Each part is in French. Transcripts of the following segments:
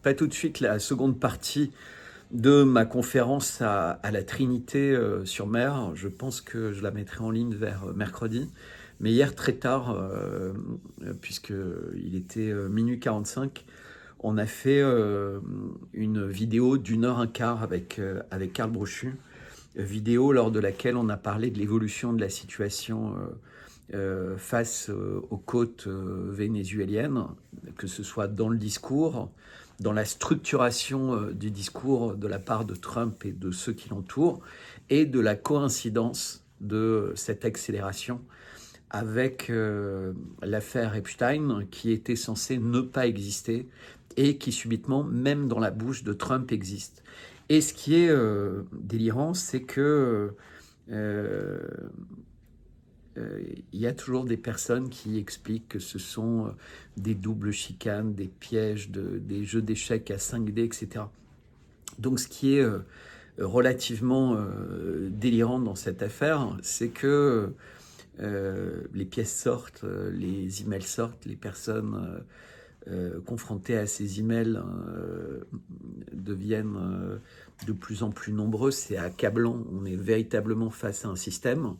pas tout de suite la seconde partie de ma conférence à la Trinité sur Mer. Je pense que je la mettrai en ligne vers mercredi. Mais hier, très tard, puisqu'il était minuit 45, on a fait une vidéo d'1 h 15 avec Karl Brochu, vidéo lors de laquelle on a parlé de l'évolution de la situation face aux côtes vénézuéliennes, que ce soit dans le discours, dans la structuration du discours de la part de Trump et de ceux qui l'entourent, et de la coïncidence de cette accélération avec l'affaire Epstein, qui était censée ne pas exister et qui subitement, même dans la bouche de Trump, existe. Et ce qui est délirant, c'est que il y a toujours des personnes qui expliquent que ce sont des doubles chicanes, des pièges, des jeux d'échecs à 5D, etc. Donc ce qui est relativement délirant dans cette affaire, c'est que les pièces sortent, les emails sortent, les personnes confrontées à ces emails deviennent de plus en plus nombreux. C'est accablant, on est véritablement face à un système.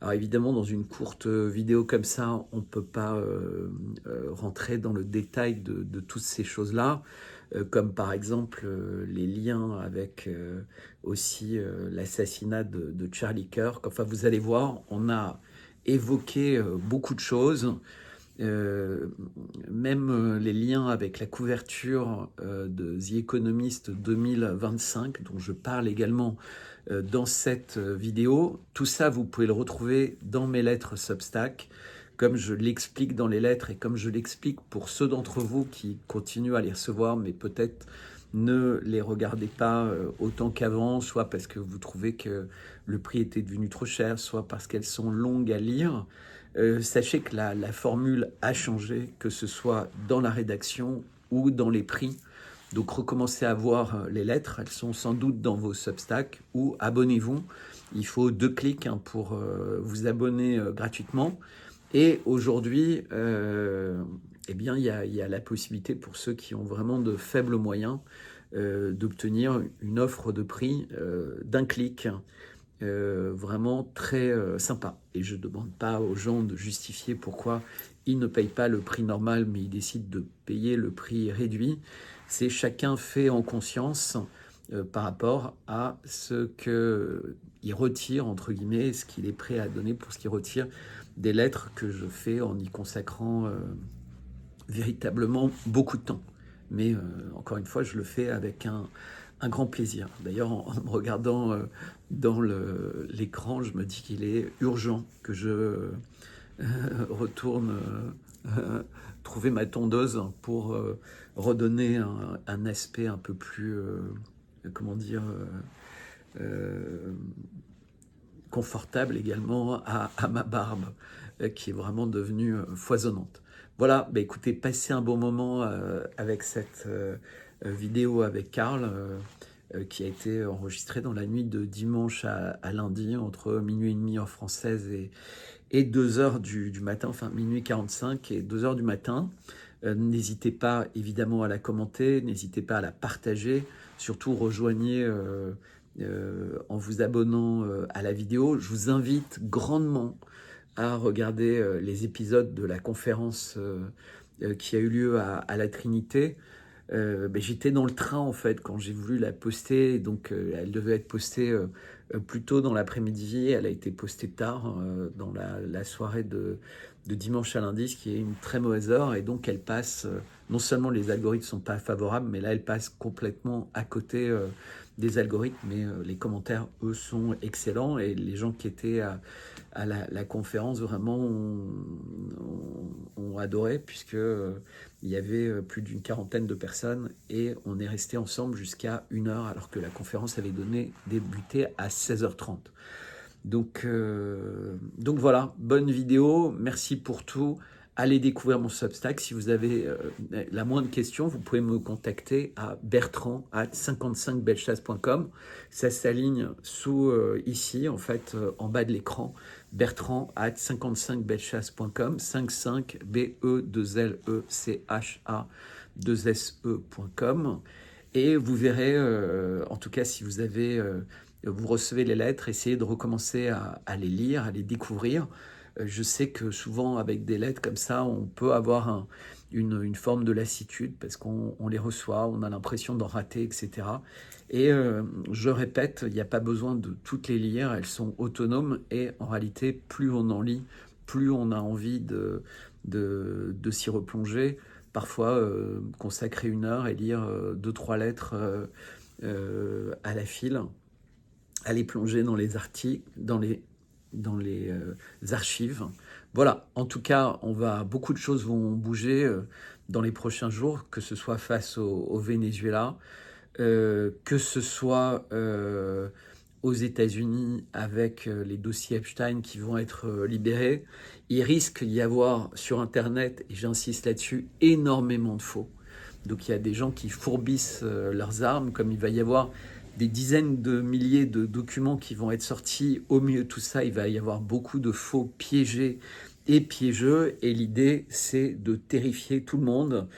Alors évidemment, dans une courte vidéo comme ça, on ne peut pas rentrer dans le détail de toutes ces choses-là, comme par exemple les liens avec aussi l'assassinat de Charlie Kirk. Enfin, vous allez voir, on a évoqué beaucoup de choses, même les liens avec la couverture de The Economist 2025, dont je parle également dans cette vidéo. Tout ça, vous pouvez le retrouver dans mes lettres Substack, comme je l'explique dans les lettres et comme je l'explique pour ceux d'entre vous qui continuent à les recevoir, mais peut-être ne les regardez pas autant qu'avant, soit parce que vous trouvez que le prix était devenu trop cher, soit parce qu'elles sont longues à lire. Sachez que la formule a changé, que ce soit dans la rédaction ou dans les prix. Donc recommencez à voir les lettres, elles sont sans doute dans vos Substack, ou abonnez-vous. Il faut 2 clics pour vous abonner gratuitement. Et aujourd'hui, eh bien, il y a la possibilité pour ceux qui ont vraiment de faibles moyens d'obtenir une offre de prix d'un clic, vraiment très sympa. Et je ne demande pas aux gens de justifier pourquoi ils ne payent pas le prix normal, mais ils décident de payer le prix réduit. C'est chacun fait en conscience par rapport à ce qu'il retire, entre guillemets, ce qu'il est prêt à donner pour ce qu'il retire des lettres que je fais en y consacrant véritablement beaucoup de temps. Mais encore une fois, je le fais avec un grand plaisir. D'ailleurs, en me regardant dans l'écran, je me dis qu'il est urgent que je retourne trouver ma tondeuse pour redonner un aspect un peu plus, comment dire, confortable également à ma barbe, qui est vraiment devenue foisonnante. Voilà, bah écoutez, passez un bon moment avec cette vidéo avec Karl, qui a été enregistrée dans la nuit de dimanche à lundi, entre minuit et demi heure française et 2 heures du matin, enfin minuit 45 et 2 heures du matin. N'hésitez pas évidemment à la commenter, n'hésitez pas à la partager, surtout rejoignez en vous abonnant à la vidéo. Je vous invite grandement à regarder les épisodes de la conférence qui a eu lieu à la Trinité. J'étais dans le train en fait quand j'ai voulu la poster, donc elle devait être postée plus tôt dans l'après-midi. Elle a été postée tard dans la soirée de dimanche à lundi, ce qui est une très mauvaise heure, et donc elle passe, non seulement les algorithmes sont pas favorables, mais là elle passe complètement à côté des algorithmes, mais les commentaires eux sont excellents, et les gens qui étaient à la conférence vraiment ont adoré, puisque il y avait plus d'une quarantaine de personnes et on est resté ensemble jusqu'à 1 heure, alors que la conférence avait débuté à 16h30. Donc voilà, bonne vidéo, merci pour tout. Allez découvrir mon Substack. Si vous avez la moindre question, vous pouvez me contacter à bertrand@55bellechasse.com. Ça s'aligne sous ici, en fait, en bas de l'écran. Bertrand@55bellechasse.com, 55 BE2LECHA se.com. Et vous verrez, en tout cas, si vous recevez les lettres, essayez de recommencer à les lire, à les découvrir. Je sais que souvent, avec des lettres comme ça, on peut avoir une forme de lassitude parce qu'on les reçoit, on a l'impression d'en rater, etc. Et je répète, il n'y a pas besoin de toutes les lire, elles sont autonomes et en réalité, plus on en lit, plus on a envie de s'y replonger. Parfois, consacrer 1 heure et lire 2-3 lettres à la file, aller plonger dans les articles, dans les archives. Voilà, en tout cas, beaucoup de choses vont bouger dans les prochains jours, que ce soit face au Venezuela, que ce soit aux États-Unis avec les dossiers Epstein qui vont être libérés. Il risque d'y avoir sur Internet, et j'insiste là-dessus, énormément de faux. Donc il y a des gens qui fourbissent leurs armes, comme il va y avoir des dizaines de milliers de documents qui vont être sortis. Au milieu de tout ça, il va y avoir beaucoup de faux piégés et piégeux. Et l'idée, c'est de terrifier tout le monde,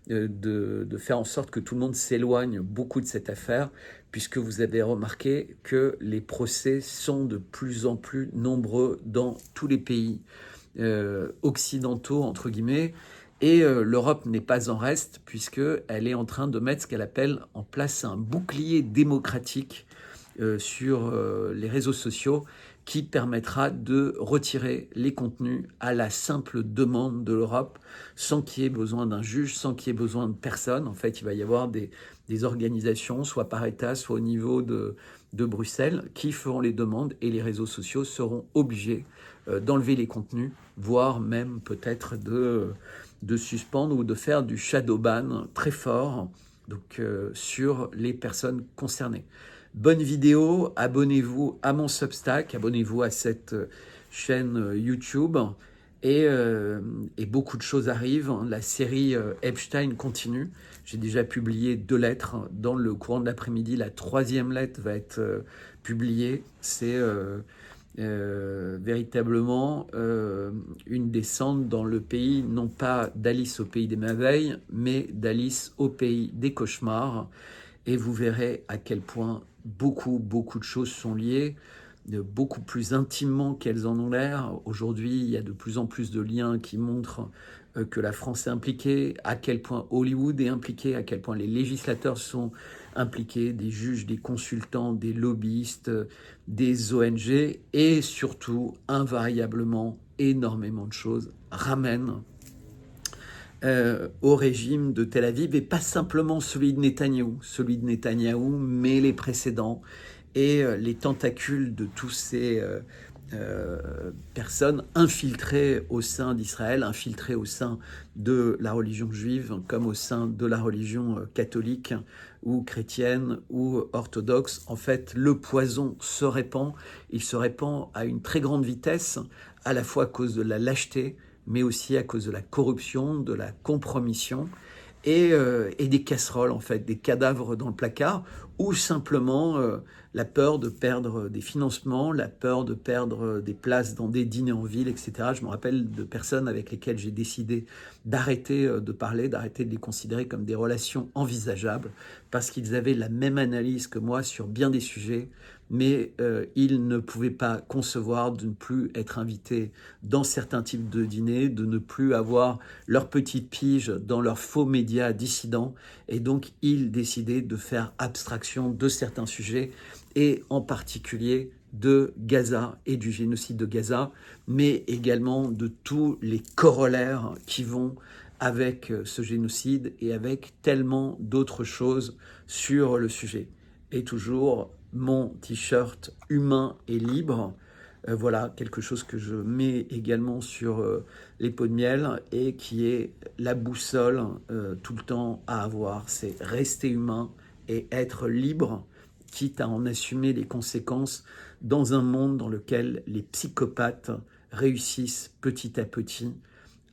de faire en sorte que tout le monde s'éloigne beaucoup de cette affaire, puisque vous avez remarqué que les procès sont de plus en plus nombreux dans tous les pays occidentaux, entre guillemets. Et l'Europe n'est pas en reste, puisqu'elle est en train de mettre ce qu'elle appelle en place un bouclier démocratique sur les réseaux sociaux qui permettra de retirer les contenus à la simple demande de l'Europe, sans qu'il y ait besoin d'un juge, sans qu'il y ait besoin de personne. En fait, il va y avoir des organisations, soit par État, soit au niveau de Bruxelles, qui feront les demandes et les réseaux sociaux seront obligés d'enlever les contenus, voire même peut-être de suspendre ou de faire du shadow ban très fort donc, sur les personnes concernées. Bonne vidéo, abonnez-vous à mon Substack, abonnez-vous à cette chaîne YouTube et beaucoup de choses arrivent. La série Epstein continue. J'ai déjà publié 2 lettres dans le courant de l'après-midi. La 3e lettre va être publiée. C'est véritablement une descente dans le pays, non pas d'Alice au pays des merveilles, mais d'Alice au pays des cauchemars. Et vous verrez à quel point beaucoup de choses sont liées, beaucoup plus intimement qu'elles en ont l'air. Aujourd'hui, il y a de plus en plus de liens qui montrent que la France est impliquée, à quel point Hollywood est impliqué, à quel point les législateurs sont impliqués, des juges, des consultants, des lobbyistes, des ONG, et surtout, invariablement, énormément de choses ramènent au régime de Tel Aviv, et pas simplement celui de Netanyahou, mais les précédents et les tentacules de tous ces personnes infiltrées au sein d'Israël, infiltrées au sein de la religion juive, comme au sein de la religion catholique ou chrétienne ou orthodoxe. En fait, le poison se répand. Il se répand à une très grande vitesse, à la fois à cause de la lâcheté, mais aussi à cause de la corruption, de la compromission et des casseroles, en fait, des cadavres dans le placard, ou simplement la peur de perdre des financements, la peur de perdre des places dans des dîners en ville, etc. Je me rappelle de personnes avec lesquelles j'ai décidé d'arrêter de parler, d'arrêter de les considérer comme des relations envisageables, parce qu'ils avaient la même analyse que moi sur bien des sujets, mais ils ne pouvaient pas concevoir de ne plus être invités dans certains types de dîners, de ne plus avoir leur petite pige dans leurs faux médias dissidents, et donc ils décidaient de faire abstraction de certains sujets, et en particulier de Gaza et du génocide de Gaza, mais également de tous les corollaires qui vont avec ce génocide et avec tellement d'autres choses sur le sujet. Et toujours mon t-shirt humain et libre, voilà quelque chose que je mets également sur les pots de miel et qui est la boussole tout le temps à avoir, c'est rester humain et être libre, quitte à en assumer les conséquences dans un monde dans lequel les psychopathes réussissent petit à petit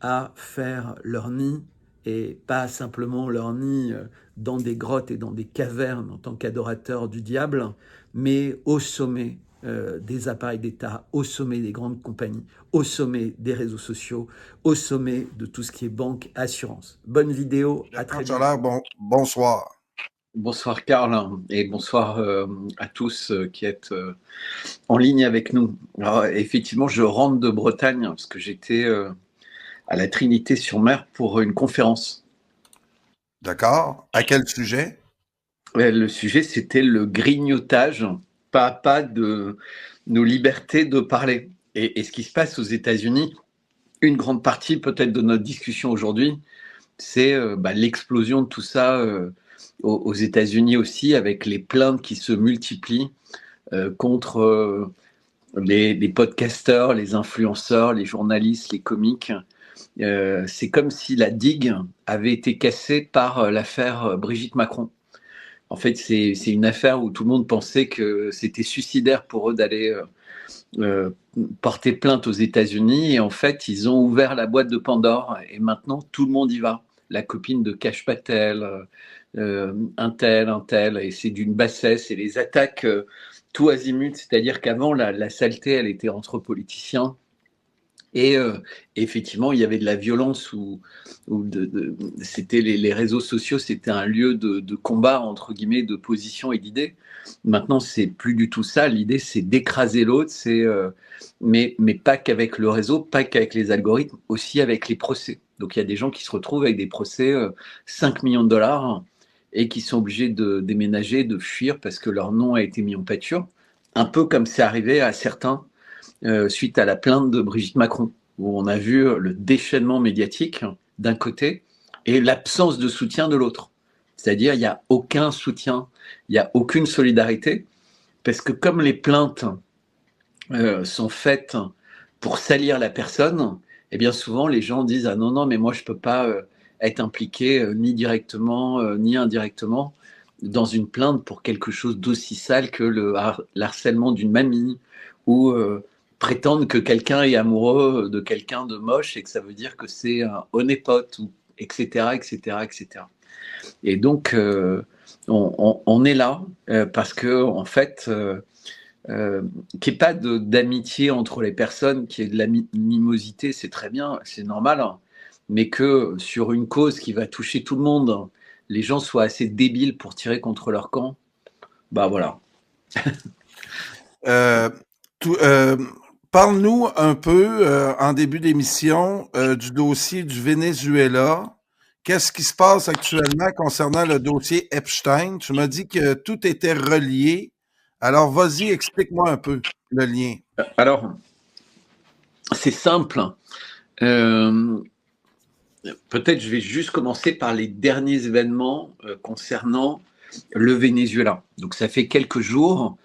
à faire leur nid, et pas simplement leur nid dans des grottes et dans des cavernes en tant qu'adorateurs du diable, mais au sommet des appareils d'État, au sommet des grandes compagnies, au sommet des réseaux sociaux, au sommet de tout ce qui est banque, assurance. Bonne vidéo, à très Bertrand bientôt. Chalère, bonsoir. Bonsoir Karl et bonsoir à tous qui êtes en ligne avec nous. Alors, effectivement, je rentre de Bretagne parce que j'étais à la Trinité-sur-Mer pour une conférence. D'accord. À quel sujet? Le sujet, c'était le grignotage pas à pas de nos libertés de parler. Et ce qui se passe aux États-Unis, une grande partie peut-être de notre discussion aujourd'hui, c'est l'explosion de tout ça aux États-Unis aussi, avec les plaintes qui se multiplient contre les podcasteurs, les influenceurs, les journalistes, les comiques. C'est comme si la digue avait été cassée par l'affaire Brigitte Macron. En fait, c'est une affaire où tout le monde pensait que c'était suicidaire pour eux d'aller porter plainte aux États-Unis. Et en fait, ils ont ouvert la boîte de Pandore et maintenant tout le monde y va. La copine de Kash Patel, un tel, et c'est d'une bassesse. Et les attaques tout azimut, c'est-à-dire qu'avant, la saleté, elle était entre politiciens. Et effectivement, il y avait de la violence c'était les réseaux sociaux, c'était un lieu de combat, entre guillemets, de position et d'idées. Maintenant, c'est plus du tout ça. L'idée, c'est d'écraser l'autre, mais pas qu'avec le réseau, pas qu'avec les algorithmes, aussi avec les procès. Donc, il y a des gens qui se retrouvent avec des procès 5 millions de dollars et qui sont obligés de déménager, de fuir parce que leur nom a été mis en pâture. Un peu comme c'est arrivé à certains suite à la plainte de Brigitte Macron, où on a vu le déchaînement médiatique d'un côté et l'absence de soutien de l'autre. C'est-à-dire, il n'y a aucun soutien, il n'y a aucune solidarité, parce que comme les plaintes sont faites pour salir la personne, et bien souvent les gens disent ah non mais moi je peux pas être impliqué ni directement ni indirectement dans une plainte pour quelque chose d'aussi sale que le harcèlement d'une mamie ou prétendre que quelqu'un est amoureux de quelqu'un de moche et que ça veut dire que c'est un honeypot ou etc etc etc. Et donc on est là parce que en fait qu'il n'y ait pas d'amitié entre les personnes, qu'il y ait de l'animosité, c'est très bien, c'est normal, hein, mais que sur une cause qui va toucher tout le monde, les gens soient assez débiles pour tirer contre leur camp, bah voilà. Euh, Parle-nous un peu, en début d'émission, du dossier du Venezuela. Qu'est-ce qui se passe actuellement concernant le dossier Epstein? Tu m'as dit que tout était relié. Alors, vas-y, explique-moi un peu le lien. Alors, c'est simple. Euh, Peut-être je vais juste commencer par les derniers événements concernant le Venezuela. Donc ça fait quelques jours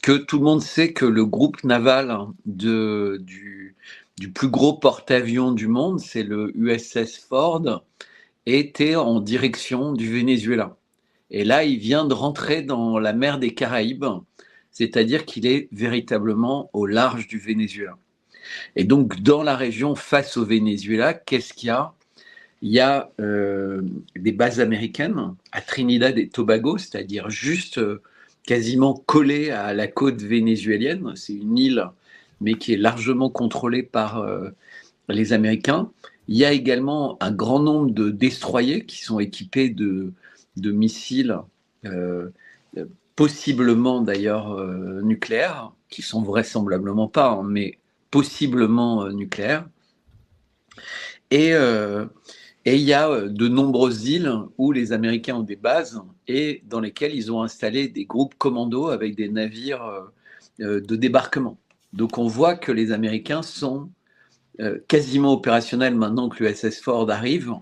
que tout le monde sait que le groupe naval du plus gros porte-avions du monde, c'est le USS Ford, était en direction du Venezuela. Et là, il vient de rentrer dans la mer des Caraïbes, c'est-à-dire qu'il est véritablement au large du Venezuela. Et donc, dans la région face au Venezuela, qu'est-ce qu'il y a? Il y a des bases américaines à Trinidad et Tobago, c'est-à-dire juste quasiment collé à la côte vénézuélienne. C'est une île, mais qui est largement contrôlée par les Américains. Il y a également un grand nombre de destroyers qui sont équipés de missiles, euh, possiblement d'ailleurs nucléaires, qui sont vraisemblablement pas, hein, mais possiblement nucléaires. Et et il y a de nombreuses îles où les Américains ont des bases et dans lesquelles ils ont installé des groupes commandos avec des navires de débarquement. Donc on voit que les Américains sont quasiment opérationnels maintenant que l'USS Ford arrive.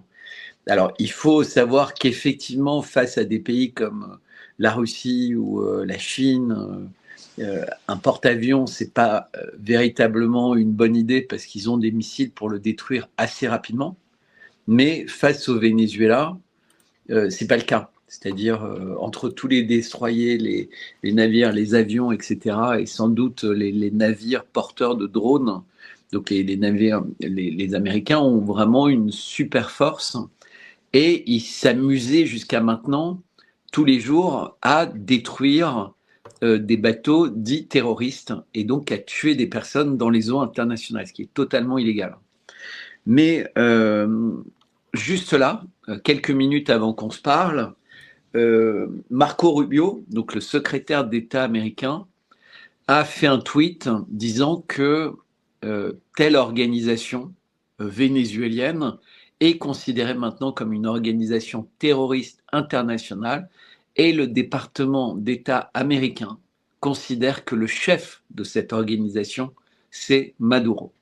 Alors il faut savoir qu'effectivement, face à des pays comme la Russie ou la Chine, un porte-avions, c'est pas véritablement une bonne idée parce qu'ils ont des missiles pour le détruire assez rapidement. Mais face au Venezuela, c'est pas le cas. C'est-à-dire entre tous les destroyers, les navires, les avions, etc., et sans doute les navires porteurs de drones, donc les navires, les Américains ont vraiment une super force et ils s'amusaient jusqu'à maintenant tous les jours à détruire des bateaux dits terroristes et donc a tué des personnes dans les eaux internationales, ce qui est totalement illégal. Mais juste là, quelques minutes avant qu'on se parle, Marco Rubio, donc le secrétaire d'État américain, a fait un tweet disant que telle organisation vénézuélienne est considérée maintenant comme une organisation terroriste internationale et le département d'État américain considère que le chef de cette organisation, c'est Maduro.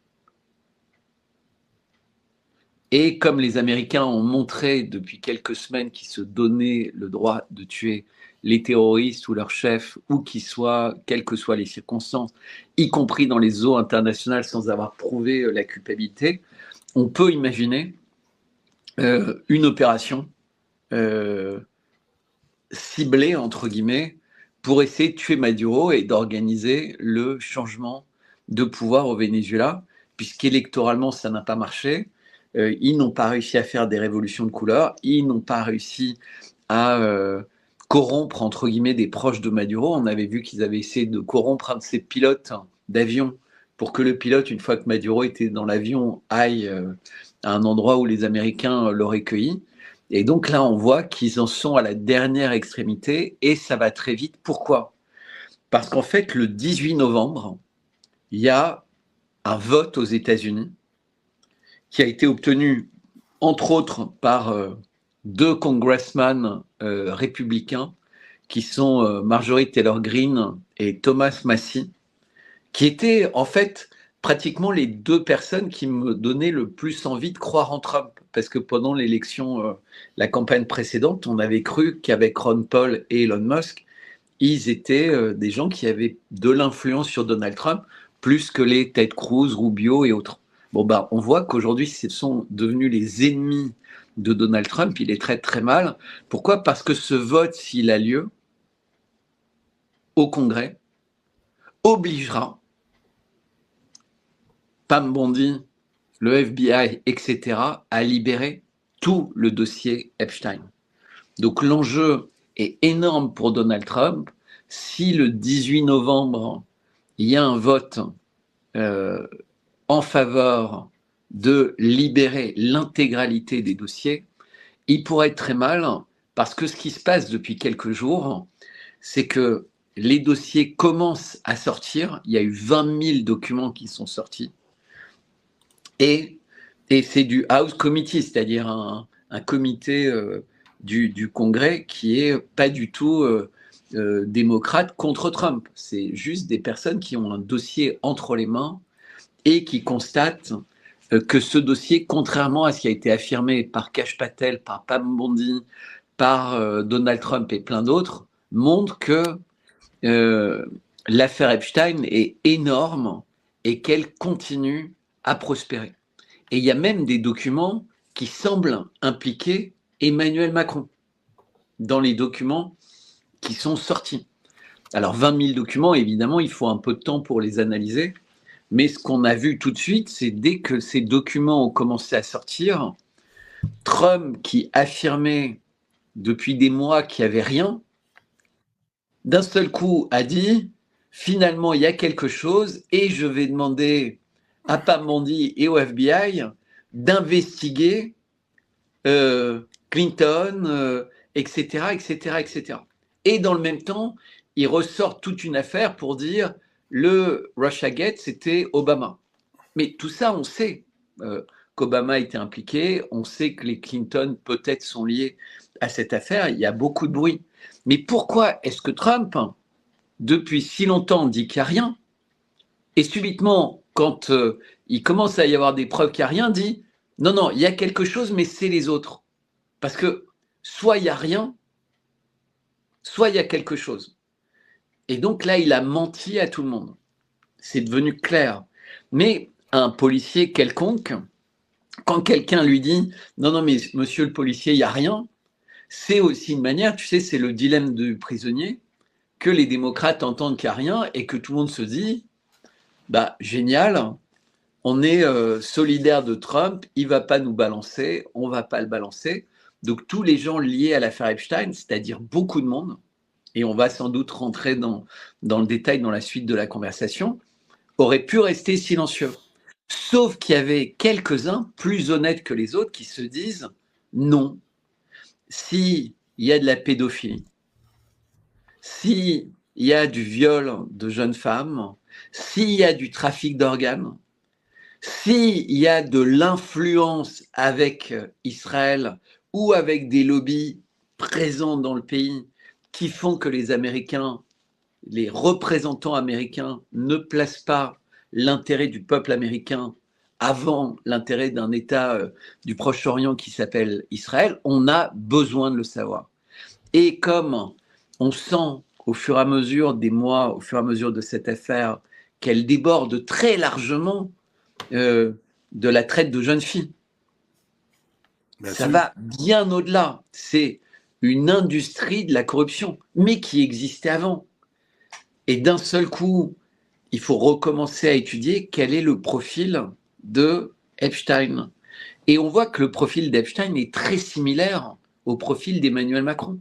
Et comme les Américains ont montré depuis quelques semaines qu'ils se donnaient le droit de tuer les terroristes ou leurs chefs, où qu'ils soient, quelles que soient les circonstances, y compris dans les eaux internationales sans avoir prouvé la culpabilité, on peut imaginer une opération ciblée, entre guillemets, pour essayer de tuer Maduro et d'organiser le changement de pouvoir au Venezuela, puisqu'électoralement, ça n'a pas marché. Ils n'ont pas réussi à faire des révolutions de couleur, ils n'ont pas réussi à corrompre, entre guillemets, des proches de Maduro. On avait vu qu'ils avaient essayé de corrompre un de ses pilotes d'avion pour que le pilote, une fois que Maduro était dans l'avion, aille à un endroit où les Américains l'auraient cueilli. Et donc là, on voit qu'ils en sont à la dernière extrémité et ça va très vite. Pourquoi ? Parce qu'en fait, le 18 novembre, il y a un vote aux États-Unis qui a été obtenu, entre autres, par deux congressmen républicains qui sont Marjorie Taylor Greene et Thomas Massie, qui étaient en fait pratiquement les deux personnes qui me donnaient le plus envie de croire en Trump. Parce que pendant l'élection, la campagne précédente, on avait cru qu'avec Ron Paul et Elon Musk, ils étaient des gens qui avaient de l'influence sur Donald Trump, plus que les Ted Cruz, Rubio et autres. Bon, bah, on voit qu'aujourd'hui, ce sont devenus les ennemis de Donald Trump. Il les traite très mal. Pourquoi ? Parce que ce vote, s'il a lieu au Congrès, obligera Pam Bondi, le FBI, etc., à libérer tout le dossier Epstein. Donc l'enjeu est énorme pour Donald Trump. Si le 18 novembre, il y a un vote en faveur de libérer l'intégralité des dossiers, il pourrait être très mal parce que ce qui se passe depuis quelques jours, c'est que les dossiers commencent à sortir. Il y a eu 20 000 documents qui sont sortis. Et c'est du House Committee, c'est-à-dire un comité du Congrès qui est pas du tout démocrate contre Trump. C'est juste des personnes qui ont un dossier entre les mains et qui constatent que ce dossier, contrairement à ce qui a été affirmé par Kash Patel, par Pam Bondi, par Donald Trump et plein d'autres, montre que l'affaire Epstein est énorme et qu'elle continue à prospérer. Et il y a même des documents qui semblent impliquer Emmanuel Macron dans les documents qui sont sortis. Alors 20 000 documents, évidemment, il faut un peu de temps pour les analyser. Mais ce qu'on a vu tout de suite, c'est dès que ces documents ont commencé à sortir, Trump, qui affirmait depuis des mois qu'il n'y avait rien, d'un seul coup a dit finalement il y a quelque chose et je vais demander à Pam Bondi et au FBI d'investiguer Clinton, etc., etc., etc. Et dans le même temps, il ressort toute une affaire pour dire le Russiagate, c'était Obama. Mais tout ça, on sait qu'Obama était impliqué, on sait que les Clinton peut-être sont liés à cette affaire, il y a beaucoup de bruit. Mais pourquoi est-ce que Trump, depuis si longtemps, dit qu'il n'y a rien, et subitement, quand il commence à y avoir des preuves qu'il n'y a rien, dit non, non, il y a quelque chose, mais c'est les autres. Parce que soit il n'y a rien, soit il y a quelque chose. Et donc là, il a menti à tout le monde. C'est devenu clair. Mais un policier quelconque, quand quelqu'un lui dit non, non, mais monsieur le policier, il n'y a rien, c'est aussi une manière, tu sais, c'est le dilemme du prisonnier, que les démocrates entendent qu'il n'y a rien et que tout le monde se dit bah, génial, on est solidaire de Trump, il ne va pas nous balancer, on ne va pas le balancer. Donc tous les gens liés à l'affaire Epstein, c'est-à-dire beaucoup de monde, et on va sans doute rentrer dans le détail dans la suite de la conversation, auraient pu rester silencieux. Sauf qu'il y avait quelques-uns, plus honnêtes que les autres, qui se disent non, s'il y a de la pédophilie, s'il y a du viol de jeunes femmes, s'il y a du trafic d'organes, s'il y a de l'influence avec Israël ou avec des lobbies présents dans le pays qui font que les Américains, les représentants américains ne placent pas l'intérêt du peuple américain avant l'intérêt d'un État du Proche-Orient qui s'appelle Israël, on a besoin de le savoir. Et comme on sent au fur et à mesure des mois, au fur et à mesure de cette affaire, qu'elle déborde très largement de la traite de jeunes filles. Ça va bien au-delà. C'est une industrie de la corruption, mais qui existait avant. Et d'un seul coup, il faut recommencer à étudier quel est le profil de Epstein. Et on voit que le profil d'Epstein est très similaire au profil d'Emmanuel Macron.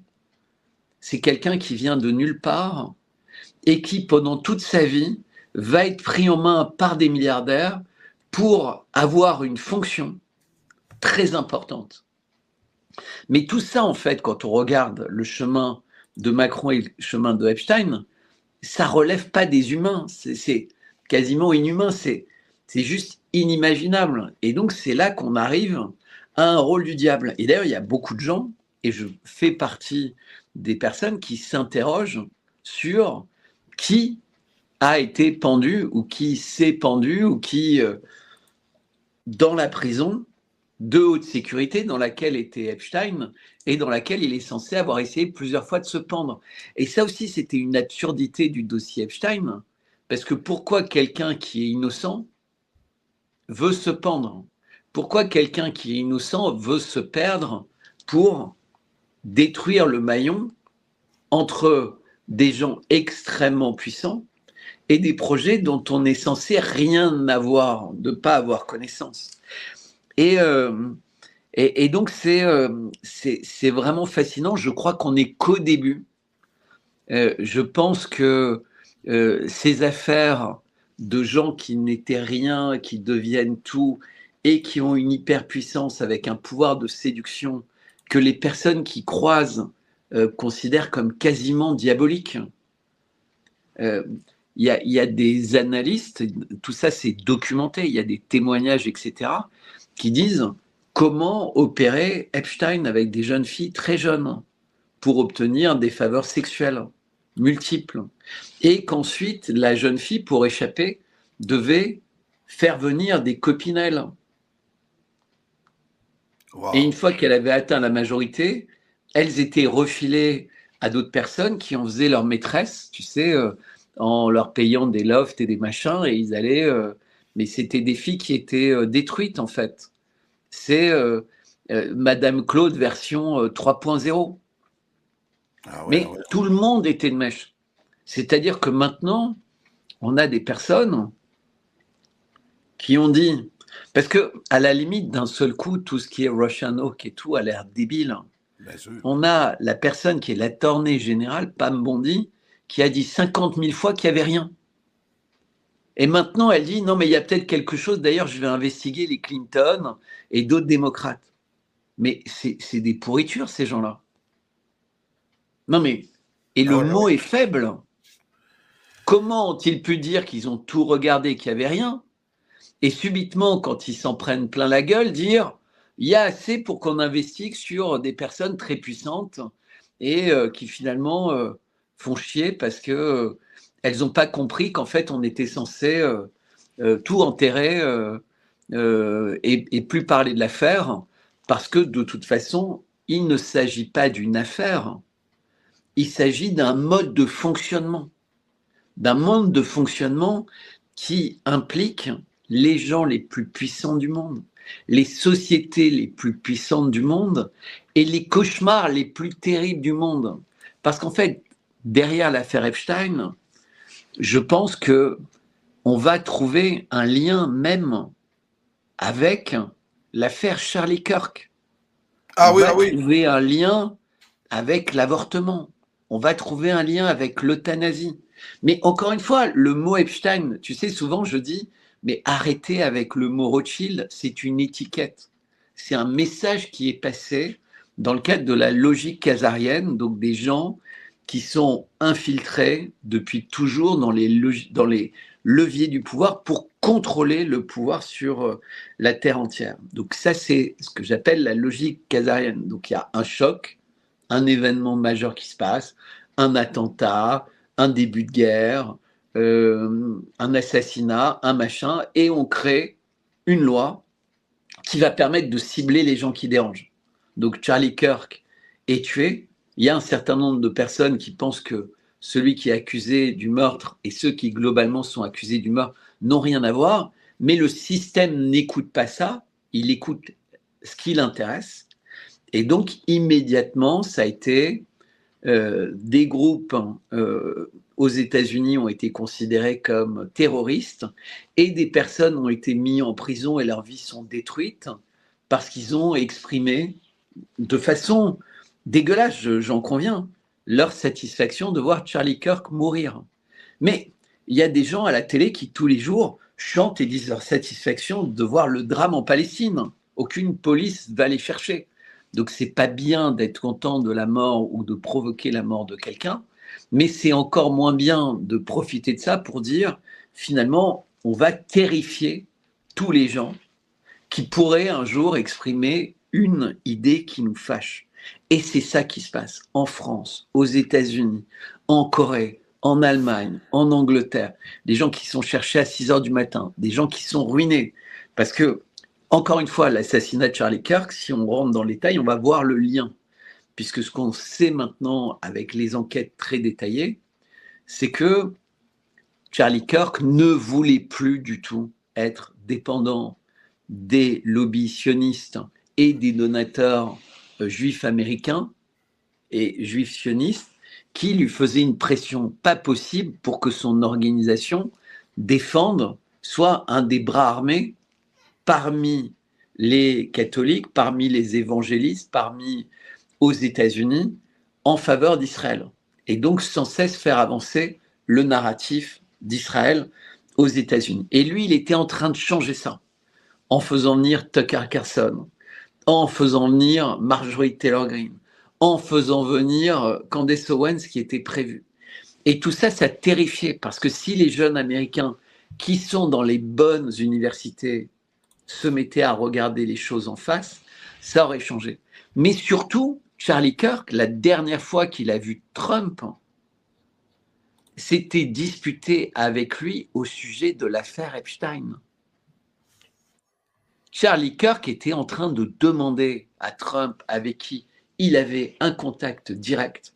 C'est quelqu'un qui vient de nulle part et qui, pendant toute sa vie, va être pris en main par des milliardaires pour avoir une fonction très importante. Mais tout ça, en fait, quand on regarde le chemin de Macron et le chemin de Epstein, ça relève pas des humains, c'est quasiment inhumain, c'est juste inimaginable. Et donc, c'est là qu'on arrive à un rôle du diable. Et d'ailleurs, il y a beaucoup de gens, et je fais partie des personnes qui s'interrogent sur qui a été pendu ou qui s'est pendu ou qui, dans la prison de haute sécurité dans laquelle était Epstein et dans laquelle il est censé avoir essayé plusieurs fois de se pendre. Et ça aussi, c'était une absurdité du dossier Epstein, parce que pourquoi quelqu'un qui est innocent veut se pendre? Pourquoi quelqu'un qui est innocent veut se perdre pour détruire le maillon entre des gens extrêmement puissants et des projets dont on est censé rien avoir, de pas avoir connaissance. Et donc, c'est vraiment fascinant. Je crois qu'on n'est qu'au début. Je pense que ces affaires de gens qui n'étaient rien, qui deviennent tout, et qui ont une hyperpuissance avec un pouvoir de séduction que les personnes qui croisent considèrent comme quasiment diabolique. Il y a des analystes, tout ça c'est documenté, il y a des témoignages, etc., qui disent comment opérer Epstein avec des jeunes filles très jeunes pour obtenir des faveurs sexuelles multiples. Et qu'ensuite, la jeune fille, pour échapper, devait faire venir des copinelles. Wow. Et une fois qu'elle avait atteint la majorité, elles étaient refilées à d'autres personnes qui en faisaient leur maîtresse, tu sais, en leur payant des lofts et des machins, et ils allaient... mais c'était des filles qui étaient détruites, en fait. C'est Madame Claude version 3.0. Ah ouais, mais ouais. Tout le monde était de mèche. C'est-à-dire que maintenant, on a des personnes qui ont dit... Parce que, à la limite, d'un seul coup, tout ce qui est Russian Hawk et tout a l'air débile. On a la personne qui est l'attorney général, Pam Bondi, qui a dit 50 000 fois qu'il n'y avait rien. Et maintenant, elle dit, non, mais il y a peut-être quelque chose. D'ailleurs, je vais investiguer les Clinton et d'autres démocrates. Mais c'est des pourritures, ces gens-là. Non, mais... Et le mot est faible. Comment ont-ils pu dire qu'ils ont tout regardé, qu'il n'y avait rien? Et subitement, quand ils s'en prennent plein la gueule, dire il y a assez pour qu'on investigue sur des personnes très puissantes et qui finalement font chier parce que elles n'ont pas compris qu'en fait on était censé tout enterrer et plus parler de l'affaire parce que de toute façon il ne s'agit pas d'une affaire, il s'agit d'un mode de fonctionnement, qui implique les gens les plus puissants du monde, les sociétés les plus puissantes du monde et les cauchemars les plus terribles du monde. Parce qu'en fait, derrière l'affaire Epstein, je pense qu'on va trouver un lien même avec l'affaire Charlie Kirk. On va trouver un lien avec l'avortement. on va trouver un lien avec l'euthanasie. Mais encore une fois, le mot Epstein, tu sais, souvent je dis, mais arrêtez avec le mot Rothschild, c'est une étiquette. C'est un message qui est passé dans le cadre de la logique khazarienne, donc des gens qui sont infiltrés depuis toujours dans les leviers du pouvoir pour contrôler le pouvoir sur la terre entière. Donc ça, c'est ce que j'appelle la logique khazarienne. Donc il y a un choc, un événement majeur qui se passe, un attentat, un début de guerre, un assassinat, un machin, et on crée une loi qui va permettre de cibler les gens qui dérangent. Donc Charlie Kirk est tué. Il y a un certain nombre de personnes qui pensent que celui qui est accusé du meurtre et ceux qui globalement sont accusés du meurtre n'ont rien à voir, mais le système n'écoute pas ça, il écoute ce qui l'intéresse. Et donc immédiatement, ça a été des groupes aux États-Unis ont été considérés comme terroristes et des personnes ont été mises en prison et leurs vies sont détruites parce qu'ils ont exprimé de façon dégueulasse, j'en conviens, leur satisfaction de voir Charlie Kirk mourir. Mais il y a des gens à la télé qui tous les jours chantent et disent leur satisfaction de voir le drame en Palestine. Aucune police va les chercher. Donc c'est pas bien d'être content de la mort ou de provoquer la mort de quelqu'un, mais c'est encore moins bien de profiter de ça pour dire finalement on va terrifier tous les gens qui pourraient un jour exprimer une idée qui nous fâche. Et c'est ça qui se passe en France, aux États-Unis, en Corée, en Allemagne, en Angleterre. Des gens qui sont cherchés à 6 heures du matin, des gens qui sont ruinés. Parce que, encore une fois, l'assassinat de Charlie Kirk, si on rentre dans les détails, on va voir le lien. Puisque ce qu'on sait maintenant avec les enquêtes très détaillées, c'est que Charlie Kirk ne voulait plus du tout être dépendant des lobbies sionistes et des donateurs juifs américains et juifs sionistes qui lui faisaient une pression pas possible pour que son organisation défende, soit un des bras armés parmi les catholiques, parmi les évangélistes, parmi aux États-Unis en faveur d'Israël. Et donc sans cesse faire avancer le narratif d'Israël aux États-Unis. Et lui, il était en train de changer ça en faisant venir Tucker Carlson, en faisant venir Marjorie Taylor Greene, en faisant venir Candace Owens qui était prévu. Et tout ça, ça terrifiait parce que si les jeunes Américains qui sont dans les bonnes universités se mettaient à regarder les choses en face, ça aurait changé. Mais surtout, Charlie Kirk, la dernière fois qu'il a vu Trump, s'était disputé avec lui au sujet de l'affaire Epstein. Charlie Kirk était en train de demander à Trump, avec qui il avait un contact direct,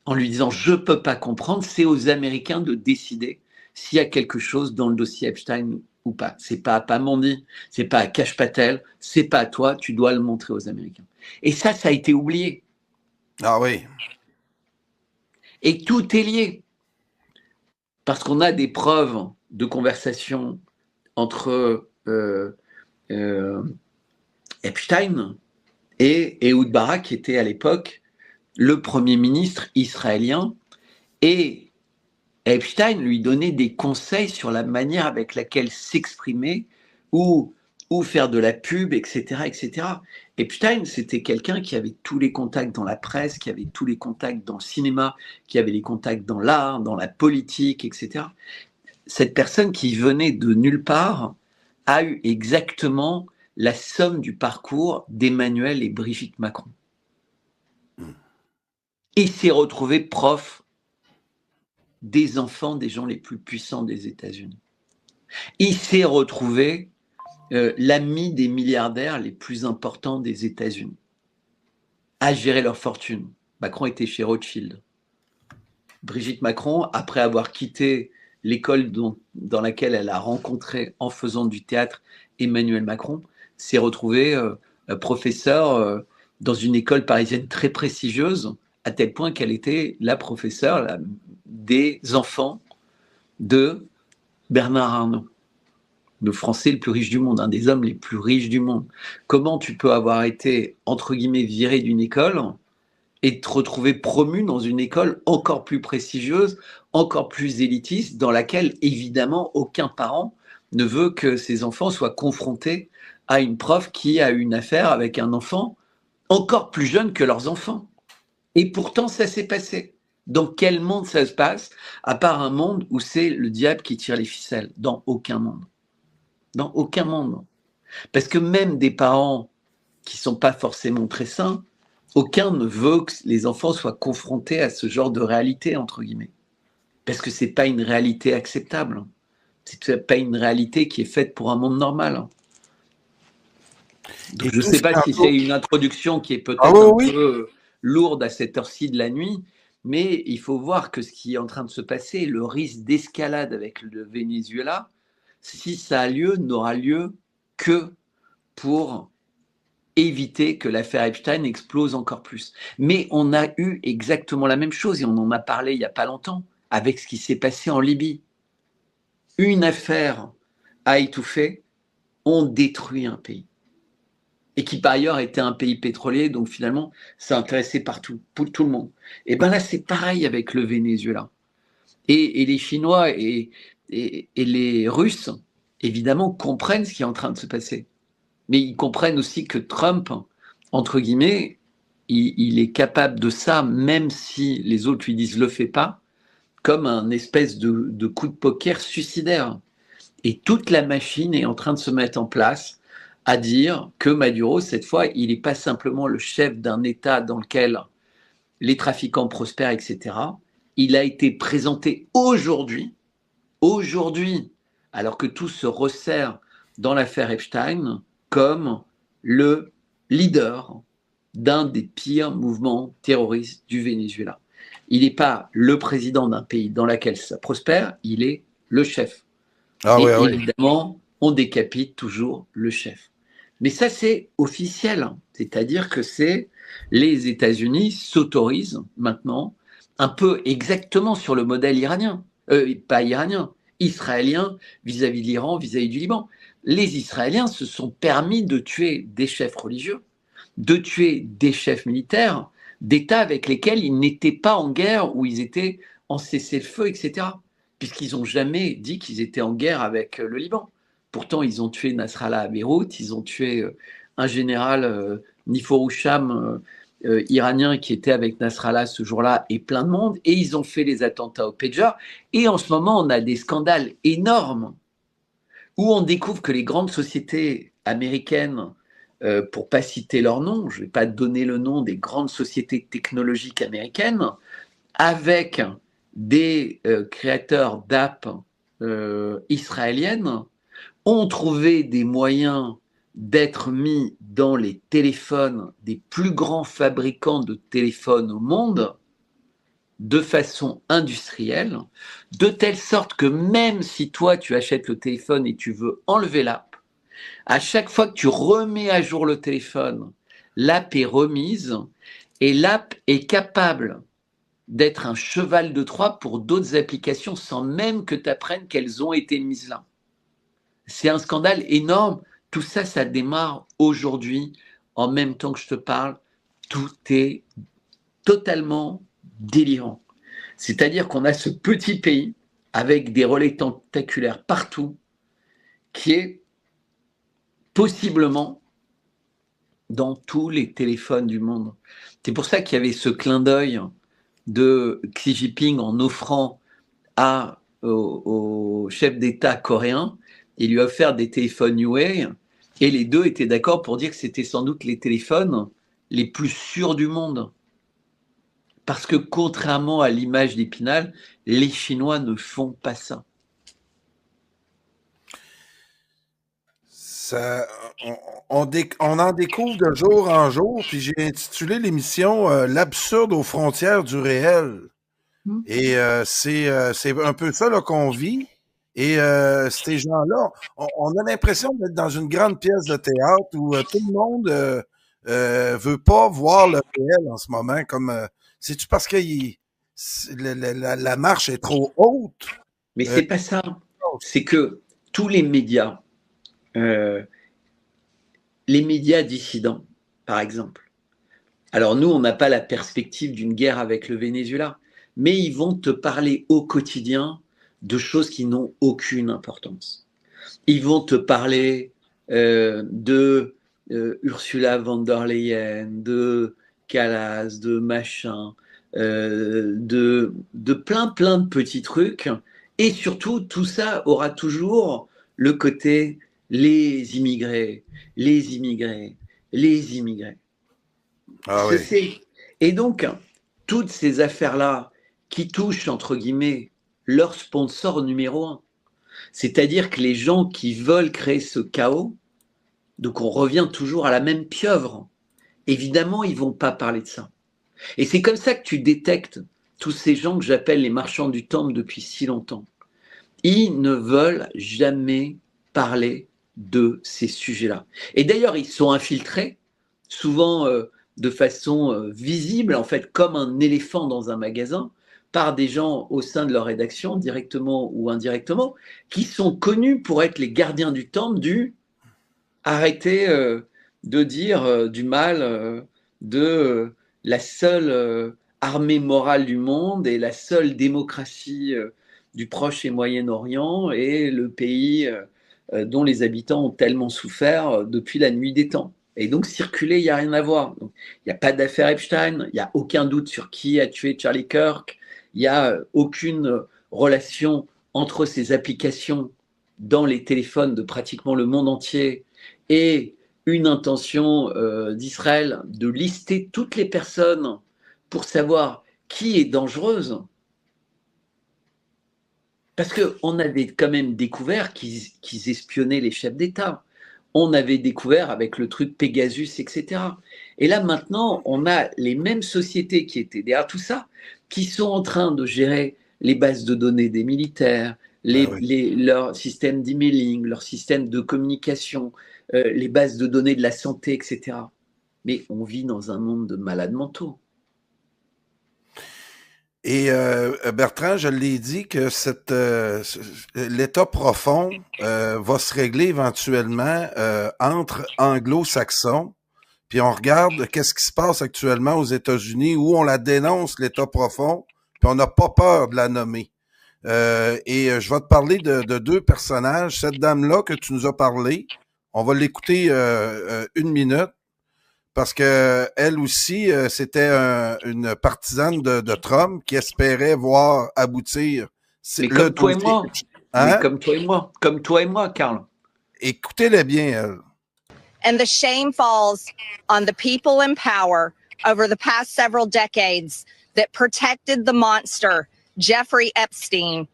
en lui disant « Je ne peux pas comprendre, c'est aux Américains de décider s'il y a quelque chose dans le dossier Epstein ou pas. C'est pas à Pamandi, c'est pas à Kash Patel, c'est pas à toi, tu dois le montrer aux Américains. » Et ça a été oublié. Ah oui. Et tout est lié. Parce qu'on a des preuves de conversation entre Epstein et Ehud Barak, qui était à l'époque le premier ministre israélien, et Epstein lui donnait des conseils sur la manière avec laquelle s'exprimer ou faire de la pub, etc., etc. Epstein, c'était quelqu'un qui avait tous les contacts dans la presse, qui avait tous les contacts dans le cinéma, qui avait les contacts dans l'art, dans la politique, etc. Cette personne qui venait de nulle part a eu exactement la somme du parcours d'Emmanuel et Brigitte Macron. Il s'est retrouvé prof des enfants des gens les plus puissants des États-Unis. Il s'est retrouvé l'ami des milliardaires les plus importants des États-Unis, à gérer leur fortune. Macron était chez Rothschild. Brigitte Macron, après avoir quitté l'école dans laquelle elle a rencontré, en faisant du théâtre, Emmanuel Macron, s'est retrouvée professeure dans une école parisienne très prestigieuse, à tel point qu'elle était la professeure des enfants de Bernard Arnault, le Français le plus riche du monde, un des hommes les plus riches du monde. Comment tu peux avoir été, entre guillemets, viré d'une école et de te retrouver promu dans une école encore plus prestigieuse, encore plus élitiste, dans laquelle, évidemment, aucun parent ne veut que ses enfants soient confrontés à une prof qui a une affaire avec un enfant encore plus jeune que leurs enfants. Et pourtant, ça s'est passé. Dans quel monde ça se passe, à part un monde où c'est le diable qui tire les ficelles? Dans aucun monde. Dans aucun monde. Parce que même des parents qui ne sont pas forcément très sains, aucun ne veut que les enfants soient confrontés à ce genre de réalité, entre guillemets. Parce que ce n'est pas une réalité acceptable. Ce n'est pas une réalité qui est faite pour un monde normal. Donc, je ne sais pas si c'est une introduction qui est peut-être peu lourde à cette heure-ci de la nuit, mais il faut voir que ce qui est en train de se passer, le risque d'escalade avec le Venezuela, si ça a lieu, n'aura lieu que pour éviter que l'affaire Epstein explose encore plus. Mais on a eu exactement la même chose, et on en a parlé il n'y a pas longtemps, avec ce qui s'est passé en Libye. Une affaire a étouffé, on détruit un pays. Et qui par ailleurs était un pays pétrolier, donc finalement, ça intéressait partout, pour tout le monde. Et bien là, c'est pareil avec le Venezuela. Et les Chinois et les Russes, évidemment, comprennent ce qui est en train de se passer. Mais ils comprennent aussi que Trump, entre guillemets, il est capable de ça, même si les autres lui disent « le fais pas », comme un espèce de coup de poker suicidaire. Et toute la machine est en train de se mettre en place à dire que Maduro, cette fois, il n'est pas simplement le chef d'un État dans lequel les trafiquants prospèrent, etc. Il a été présenté aujourd'hui, alors que tout se resserre dans l'affaire Epstein, comme le leader d'un des pires mouvements terroristes du Venezuela. Il n'est pas le président d'un pays dans lequel ça prospère, il est le chef. Et évidemment, on décapite toujours le chef. Mais ça, c'est officiel. C'est-à-dire que c'est les États-Unis s'autorisent maintenant, un peu exactement sur le modèle iranien, pas iranien, israélien vis-à-vis de l'Iran, vis-à-vis du Liban. Les Israéliens se sont permis de tuer des chefs religieux, de tuer des chefs militaires, d'États avec lesquels ils n'étaient pas en guerre, où ils étaient en cessez-le-feu, etc. Puisqu'ils n'ont jamais dit qu'ils étaient en guerre avec le Liban. Pourtant, ils ont tué Nasrallah à Beyrouth, ils ont tué un général Niforoucham iranien qui était avec Nasrallah ce jour-là et plein de monde, et ils ont fait les attentats au Péjar. Et en ce moment, on a des scandales énormes où on découvre que les grandes sociétés américaines, pour ne pas citer leur nom, je ne vais pas donner le nom des grandes sociétés technologiques américaines, avec des créateurs d'app israéliennes, ont trouvé des moyens d'être mis dans les téléphones des plus grands fabricants de téléphones au monde de façon industrielle, de telle sorte que même si toi tu achètes le téléphone et tu veux enlever l'app, à chaque fois que tu remets à jour le téléphone, l'app est remise et l'app est capable d'être un cheval de Troie pour d'autres applications sans même que tu apprennes qu'elles ont été mises là. C'est un scandale énorme. Tout ça, ça démarre aujourd'hui, en même temps que je te parle. Tout est totalement délirant. C'est-à-dire qu'on a ce petit pays avec des relais tentaculaires partout qui est possiblement dans tous les téléphones du monde. C'est pour ça qu'il y avait ce clin d'œil de Xi Jinping en offrant au chef d'État coréen, il lui a offert des téléphones Huawei, et les deux étaient d'accord pour dire que c'était sans doute les téléphones les plus sûrs du monde. Parce que contrairement à l'image d'Épinal, les Chinois ne font pas ça. On en découvre de jour en jour, puis j'ai intitulé l'émission L'absurde aux frontières du réel. Et c'est un peu ça là, qu'on vit. Et ces gens-là, on a l'impression d'être dans une grande pièce de théâtre où tout le monde veut pas voir le réel en ce moment. Comme c'est-tu parce que la marche est trop haute? Mais c'est pas ça. C'est que tous les médias dissidents, par exemple, Alors nous, on n'a pas la perspective d'une guerre avec le Venezuela, mais ils vont te parler au quotidien de choses qui n'ont aucune importance. Ils vont te parler de Ursula von der Leyen, de Callas, de machin, de plein de petits trucs. Et surtout, tout ça aura toujours le côté les immigrés, les immigrés, les immigrés. Ah oui. Et donc, toutes ces affaires-là qui touchent, entre guillemets, leur sponsor numéro un, c'est-à-dire que les gens qui veulent créer ce chaos, donc on revient toujours à la même pieuvre, évidemment, ils ne vont pas parler de ça. Et c'est comme ça que tu détectes tous ces gens que j'appelle les marchands du temple depuis si longtemps. Ils ne veulent jamais parler de ces sujets-là. Et d'ailleurs, ils sont infiltrés, souvent de façon visible, en fait, comme un éléphant dans un magasin, par des gens au sein de leur rédaction, directement ou indirectement, qui sont connus pour être les gardiens du temple du arrêter de dire du mal de la seule armée morale du monde et la seule démocratie du Proche et Moyen-Orient et le pays dont les habitants ont tellement souffert depuis la nuit des temps. Et donc, circuler, il n'y a rien à voir. Il n'y a pas d'affaire Epstein, il n'y a aucun doute sur qui a tué Charlie Kirk, il n'y a aucune relation entre ces applications dans les téléphones de pratiquement le monde entier et une intention d'Israël de lister toutes les personnes pour savoir qui est dangereuse. Parce qu'on avait quand même découvert qu'ils espionnaient les chefs d'État. On avait découvert avec le truc Pegasus, etc. Et là, maintenant, on a les mêmes sociétés qui étaient derrière tout ça, qui sont en train de gérer les bases de données des militaires, Ah oui. leur système d'emailing, leur système de communication, les bases de données de la santé, etc. Mais on vit dans un monde de malades mentaux. Et Bertrand, je l'ai dit que l'État profond va se régler éventuellement entre anglo-saxons. Puis on regarde qu'est-ce qui se passe actuellement aux États-Unis où on la dénonce, l'État profond, puis on n'a pas peur de la nommer. Je vais te parler de deux personnages. Cette dame-là que tu nous as parlé, on va l'écouter une minute parce que elle aussi, c'était une partisane de Trump qui espérait voir aboutir Mais le comme toi et dossier. moi. Mais Hein? comme toi et moi, Karl. Écoutez-les bien, elle. And the shame falls on the people in power over the past several decades that protected the monster, Jeffrey Epstein,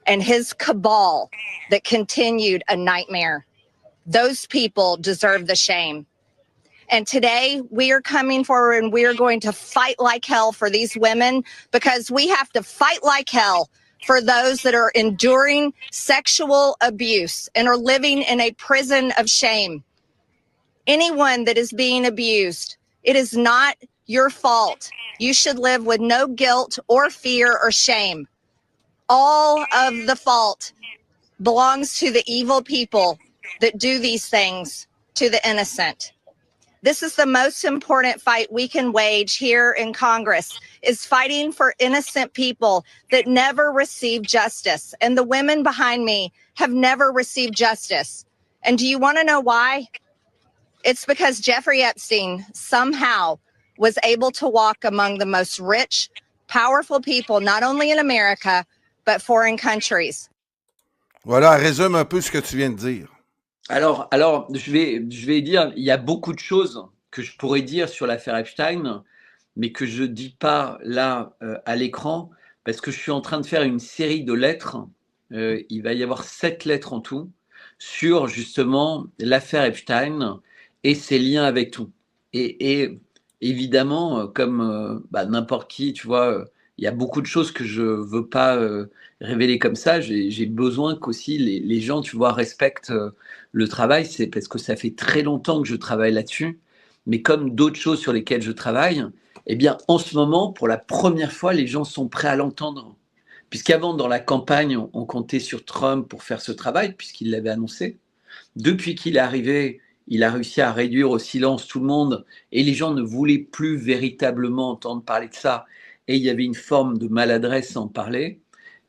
and his cabal that continued a nightmare. Those people deserve the shame. And today we are coming forward and we are going to fight like hell for these women because we have to fight like hell for those that are enduring sexual abuse and are living in a prison of shame. Anyone that is being abused, it is not your fault. You should live with no guilt or fear or shame. All of the fault belongs to the evil people that do these things to the innocent. This is the most important fight we can wage here in Congress, is fighting for innocent people that never receive justice. And the women behind me have never received justice. And do you want to know why? It's because Jeffrey Epstein somehow was able to walk among the most rich, powerful people, not only in America, but foreign countries. Voilà, résume un peu ce que tu viens de dire. Alors je vais dire, il y a beaucoup de choses que je pourrais dire sur l'affaire Epstein, mais que je ne dis pas là à l'écran, parce que je suis en train de faire une série de lettres. Il va y avoir 7 lettres en tout, sur justement l'affaire Epstein et ses liens avec tout. Et évidemment, comme n'importe qui, tu vois, il y a beaucoup de choses que je ne veux pas révéler comme ça. J'ai besoin qu'aussi les gens, tu vois, respectent le travail. C'est parce que ça fait très longtemps que je travaille là-dessus. Mais comme d'autres choses sur lesquelles je travaille, eh bien, en ce moment, pour la première fois, les gens sont prêts à l'entendre. Puisqu'avant, dans la campagne, on comptait sur Trump pour faire ce travail, puisqu'il l'avait annoncé. Depuis qu'il est arrivé, il a réussi à réduire au silence tout le monde et les gens ne voulaient plus véritablement entendre parler de ça. Et il y avait une forme de maladresse à en parler.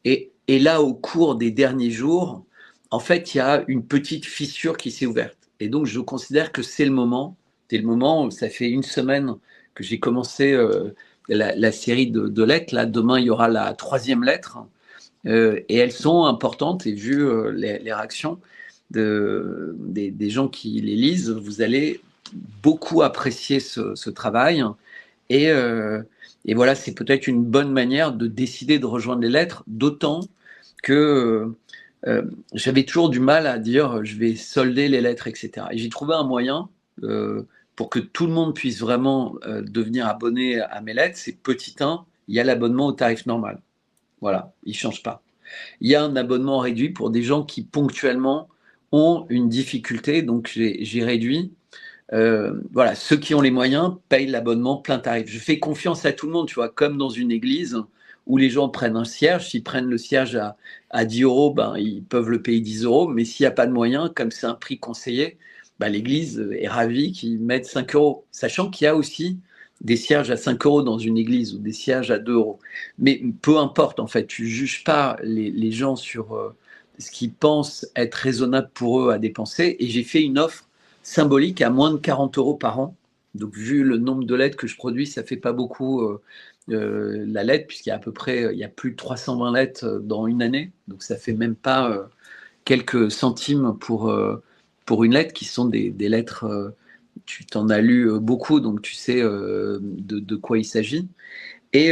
Et là, au cours des derniers jours, en fait, il y a une petite fissure qui s'est ouverte. Et donc, je considère que c'est le moment. C'est le moment où ça fait une semaine que j'ai commencé la série de lettres. Là, demain, il y aura la 3e lettre. Et elles sont importantes. Et vu les réactions des gens qui les lisent, vous allez beaucoup apprécier ce travail. Et voilà, c'est peut-être une bonne manière de décider de rejoindre les lettres, d'autant que j'avais toujours du mal à dire je vais solder les lettres, etc. Et j'ai trouvé un moyen pour que tout le monde puisse vraiment devenir abonné à mes lettres. C'est petit 1, il y a l'abonnement au tarif normal. Voilà, il ne change pas. Il y a un abonnement réduit pour des gens qui ponctuellement ont une difficulté, donc j'ai réduit. Voilà, ceux qui ont les moyens payent l'abonnement plein tarif. Je fais confiance à tout le monde, tu vois, comme dans une église où les gens prennent un cierge. S'ils prennent le cierge à 10 euros, ben, ils peuvent le payer 10 euros. Mais s'il n'y a pas de moyens, comme c'est un prix conseillé, ben, l'église est ravie qu'ils mettent 5 euros. Sachant qu'il y a aussi des cierges à 5 euros dans une église ou des cierges à 2 euros. Mais peu importe, en fait, tu ne juges pas les gens sur ce qu'ils pensent être raisonnable pour eux à dépenser. Et j'ai fait une offre symbolique à moins de 40 euros par an. Donc, vu le nombre de lettres que je produis, ça ne fait pas beaucoup la lettre, puisqu'il y a à peu près, il y a plus de 320 lettres dans une année. Donc, ça ne fait même pas quelques centimes pour une lettre, qui sont des lettres, tu t'en as lu beaucoup, donc tu sais de quoi il s'agit. Et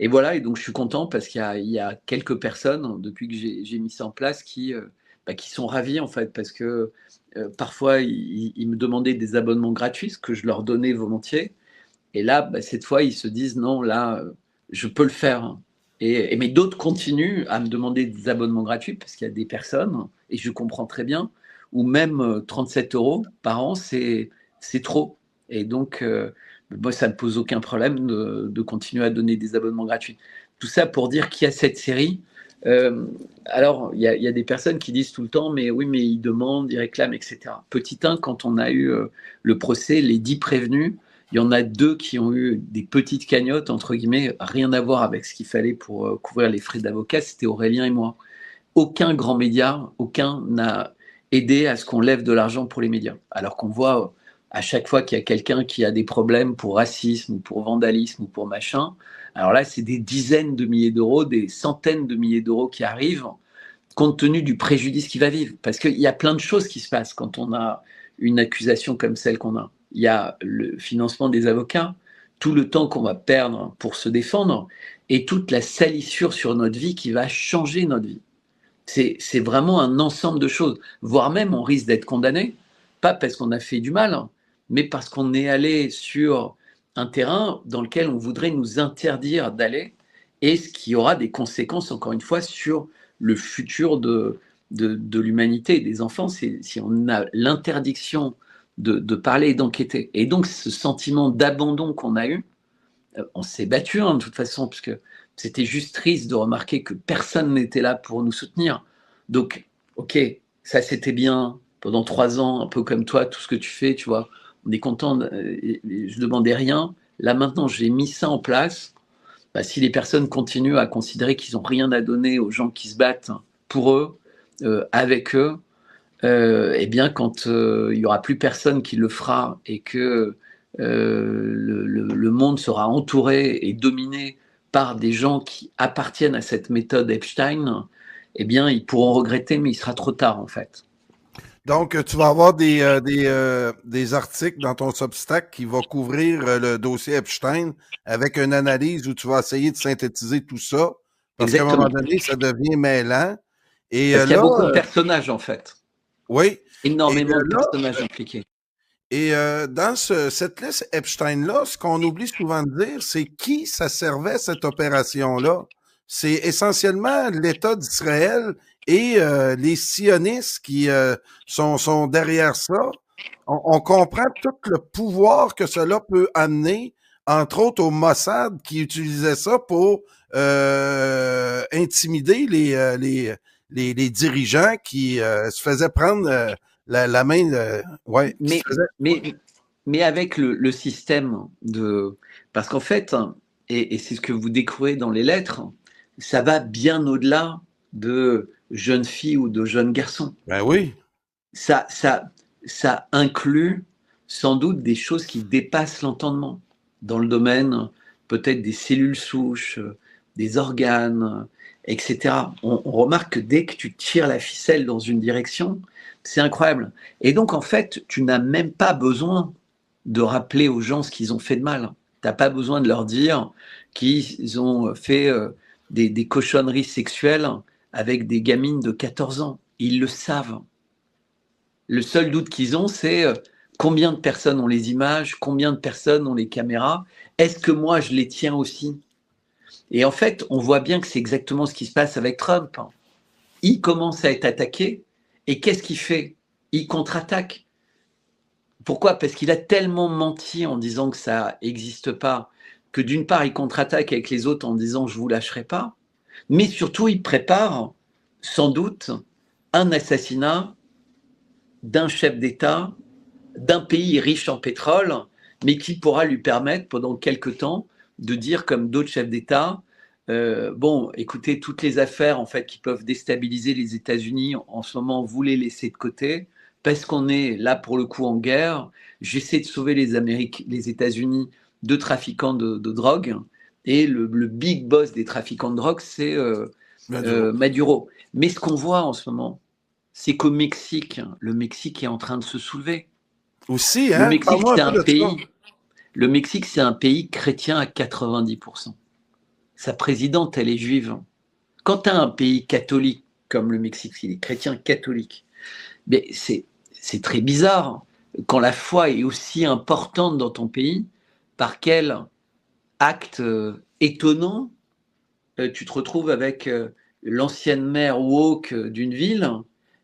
voilà, et donc je suis content parce qu'il y a quelques personnes, depuis que j'ai mis ça en place, qui sont ravis, en fait, parce que parfois, ils me demandaient des abonnements gratuits, ce que je leur donnais volontiers. Et là, cette fois, ils se disent non, là, je peux le faire. Mais d'autres continuent à me demander des abonnements gratuits parce qu'il y a des personnes, et je comprends très bien, où même 37 euros par an, c'est trop. Et donc, moi, ça ne me pose aucun problème de continuer à donner des abonnements gratuits. Tout ça pour dire qu'il y a cette série. Alors, il y a des personnes qui disent tout le temps, mais oui, mais ils demandent, ils réclament, etc. Petit 1, quand on a eu le procès, les 10 prévenus, il y en a 2 qui ont eu des petites cagnottes, entre guillemets, rien à voir avec ce qu'il fallait pour couvrir les frais d'avocat, c'était Aurélien et moi. Aucun grand média, aucun n'a aidé à ce qu'on lève de l'argent pour les médias. Alors qu'on voit à chaque fois qu'il y a quelqu'un qui a des problèmes pour racisme ou pour vandalisme ou pour machin, alors là, c'est des dizaines de milliers d'euros, des centaines de milliers d'euros qui arrivent, compte tenu du préjudice qu'il va vivre. Parce qu'il y a plein de choses qui se passent quand on a une accusation comme celle qu'on a. Il y a le financement des avocats, tout le temps qu'on va perdre pour se défendre, et toute la salissure sur notre vie qui va changer notre vie. C'est vraiment un ensemble de choses. Voire même, on risque d'être condamné, pas parce qu'on a fait du mal, mais parce qu'on est allé sur un terrain dans lequel on voudrait nous interdire d'aller, et ce qui aura des conséquences, encore une fois, sur le futur de l'humanité et des enfants, si on a l'interdiction de parler et d'enquêter. Et donc, ce sentiment d'abandon qu'on a eu, on s'est battu, de toute façon, parce que c'était juste triste de remarquer que personne n'était là pour nous soutenir. Donc, ok, ça c'était bien, pendant 3 ans, un peu comme toi, tout ce que tu fais, tu vois, on est content, je demandais rien. Là maintenant, j'ai mis ça en place. Si les personnes continuent à considérer qu'ils n'ont rien à donner aux gens qui se battent pour eux, avec eux, eh bien, quand il n'y aura plus personne qui le fera et que le monde sera entouré et dominé par des gens qui appartiennent à cette méthode Epstein, eh bien, ils pourront regretter, mais il sera trop tard, en fait. Donc, tu vas avoir des articles dans ton Substack qui va couvrir le dossier Epstein avec une analyse où tu vas essayer de synthétiser tout ça. Parce qu'à un moment donné, ça devient mêlant. Et parce qu'il y a beaucoup de personnages, en fait. Oui. Énormément de personnages impliqués. Et dans cette liste Epstein-là, ce qu'on oublie souvent de dire, c'est qui ça servait, cette opération-là. C'est essentiellement l'État d'Israël et les sionistes qui sont derrière ça. On comprend tout le pouvoir que cela peut amener, entre autres au Mossad, qui utilisait ça pour intimider les dirigeants qui se faisaient prendre la main, ouais, qui Mais, se faisait. mais avec le système de... Parce qu'en fait, et c'est ce que vous découvrez dans les lettres, ça va bien au-delà de jeunes filles ou de jeunes garçons. Ben oui. Ça, ça, ça inclut sans doute des choses qui dépassent l'entendement, dans le domaine peut-être des cellules souches, des organes, etc. On remarque que dès que tu tires la ficelle dans une direction, c'est incroyable. Et donc, en fait, tu n'as même pas besoin de rappeler aux gens ce qu'ils ont fait de mal. Tu n'as pas besoin de leur dire qu'ils ont fait des cochonneries sexuelles avec des gamines de 14 ans. Ils le savent. Le seul doute qu'ils ont, c'est combien de personnes ont les images, combien de personnes ont les caméras, est-ce que moi je les tiens aussi? Et en fait, on voit bien que c'est exactement ce qui se passe avec Trump. Il commence à être attaqué, et qu'est-ce qu'il fait? Il contre-attaque. Pourquoi? Parce qu'il a tellement menti en disant que ça n'existe pas, que d'une part, il contre-attaque avec les autres en disant « je ne vous lâcherai pas », mais surtout, il prépare sans doute un assassinat d'un chef d'État, d'un pays riche en pétrole, mais qui pourra lui permettre pendant quelques temps de dire, comme d'autres chefs d'État, bon, écoutez, toutes les affaires en fait qui peuvent déstabiliser les États-Unis en ce moment, vous les laissez de côté parce qu'on est là pour le coup en guerre. J'essaie de sauver les États-Unis de trafiquants de drogue, et le big boss des trafiquants de drogue, c'est Maduro. Mais ce qu'on voit en ce moment, c'est qu'au Mexique, le Mexique est en train de se soulever. Aussi, Le hein? Mexique, Parle-moi c'est un un peu de ça. pays. Le Mexique, c'est un pays chrétien à 90%. Sa présidente, elle est juive. Quand tu as un pays catholique comme le Mexique, il est chrétien catholique, mais c'est très bizarre quand la foi est aussi importante dans ton pays. Par quel acte étonnant tu te retrouves avec l'ancienne maire woke d'une ville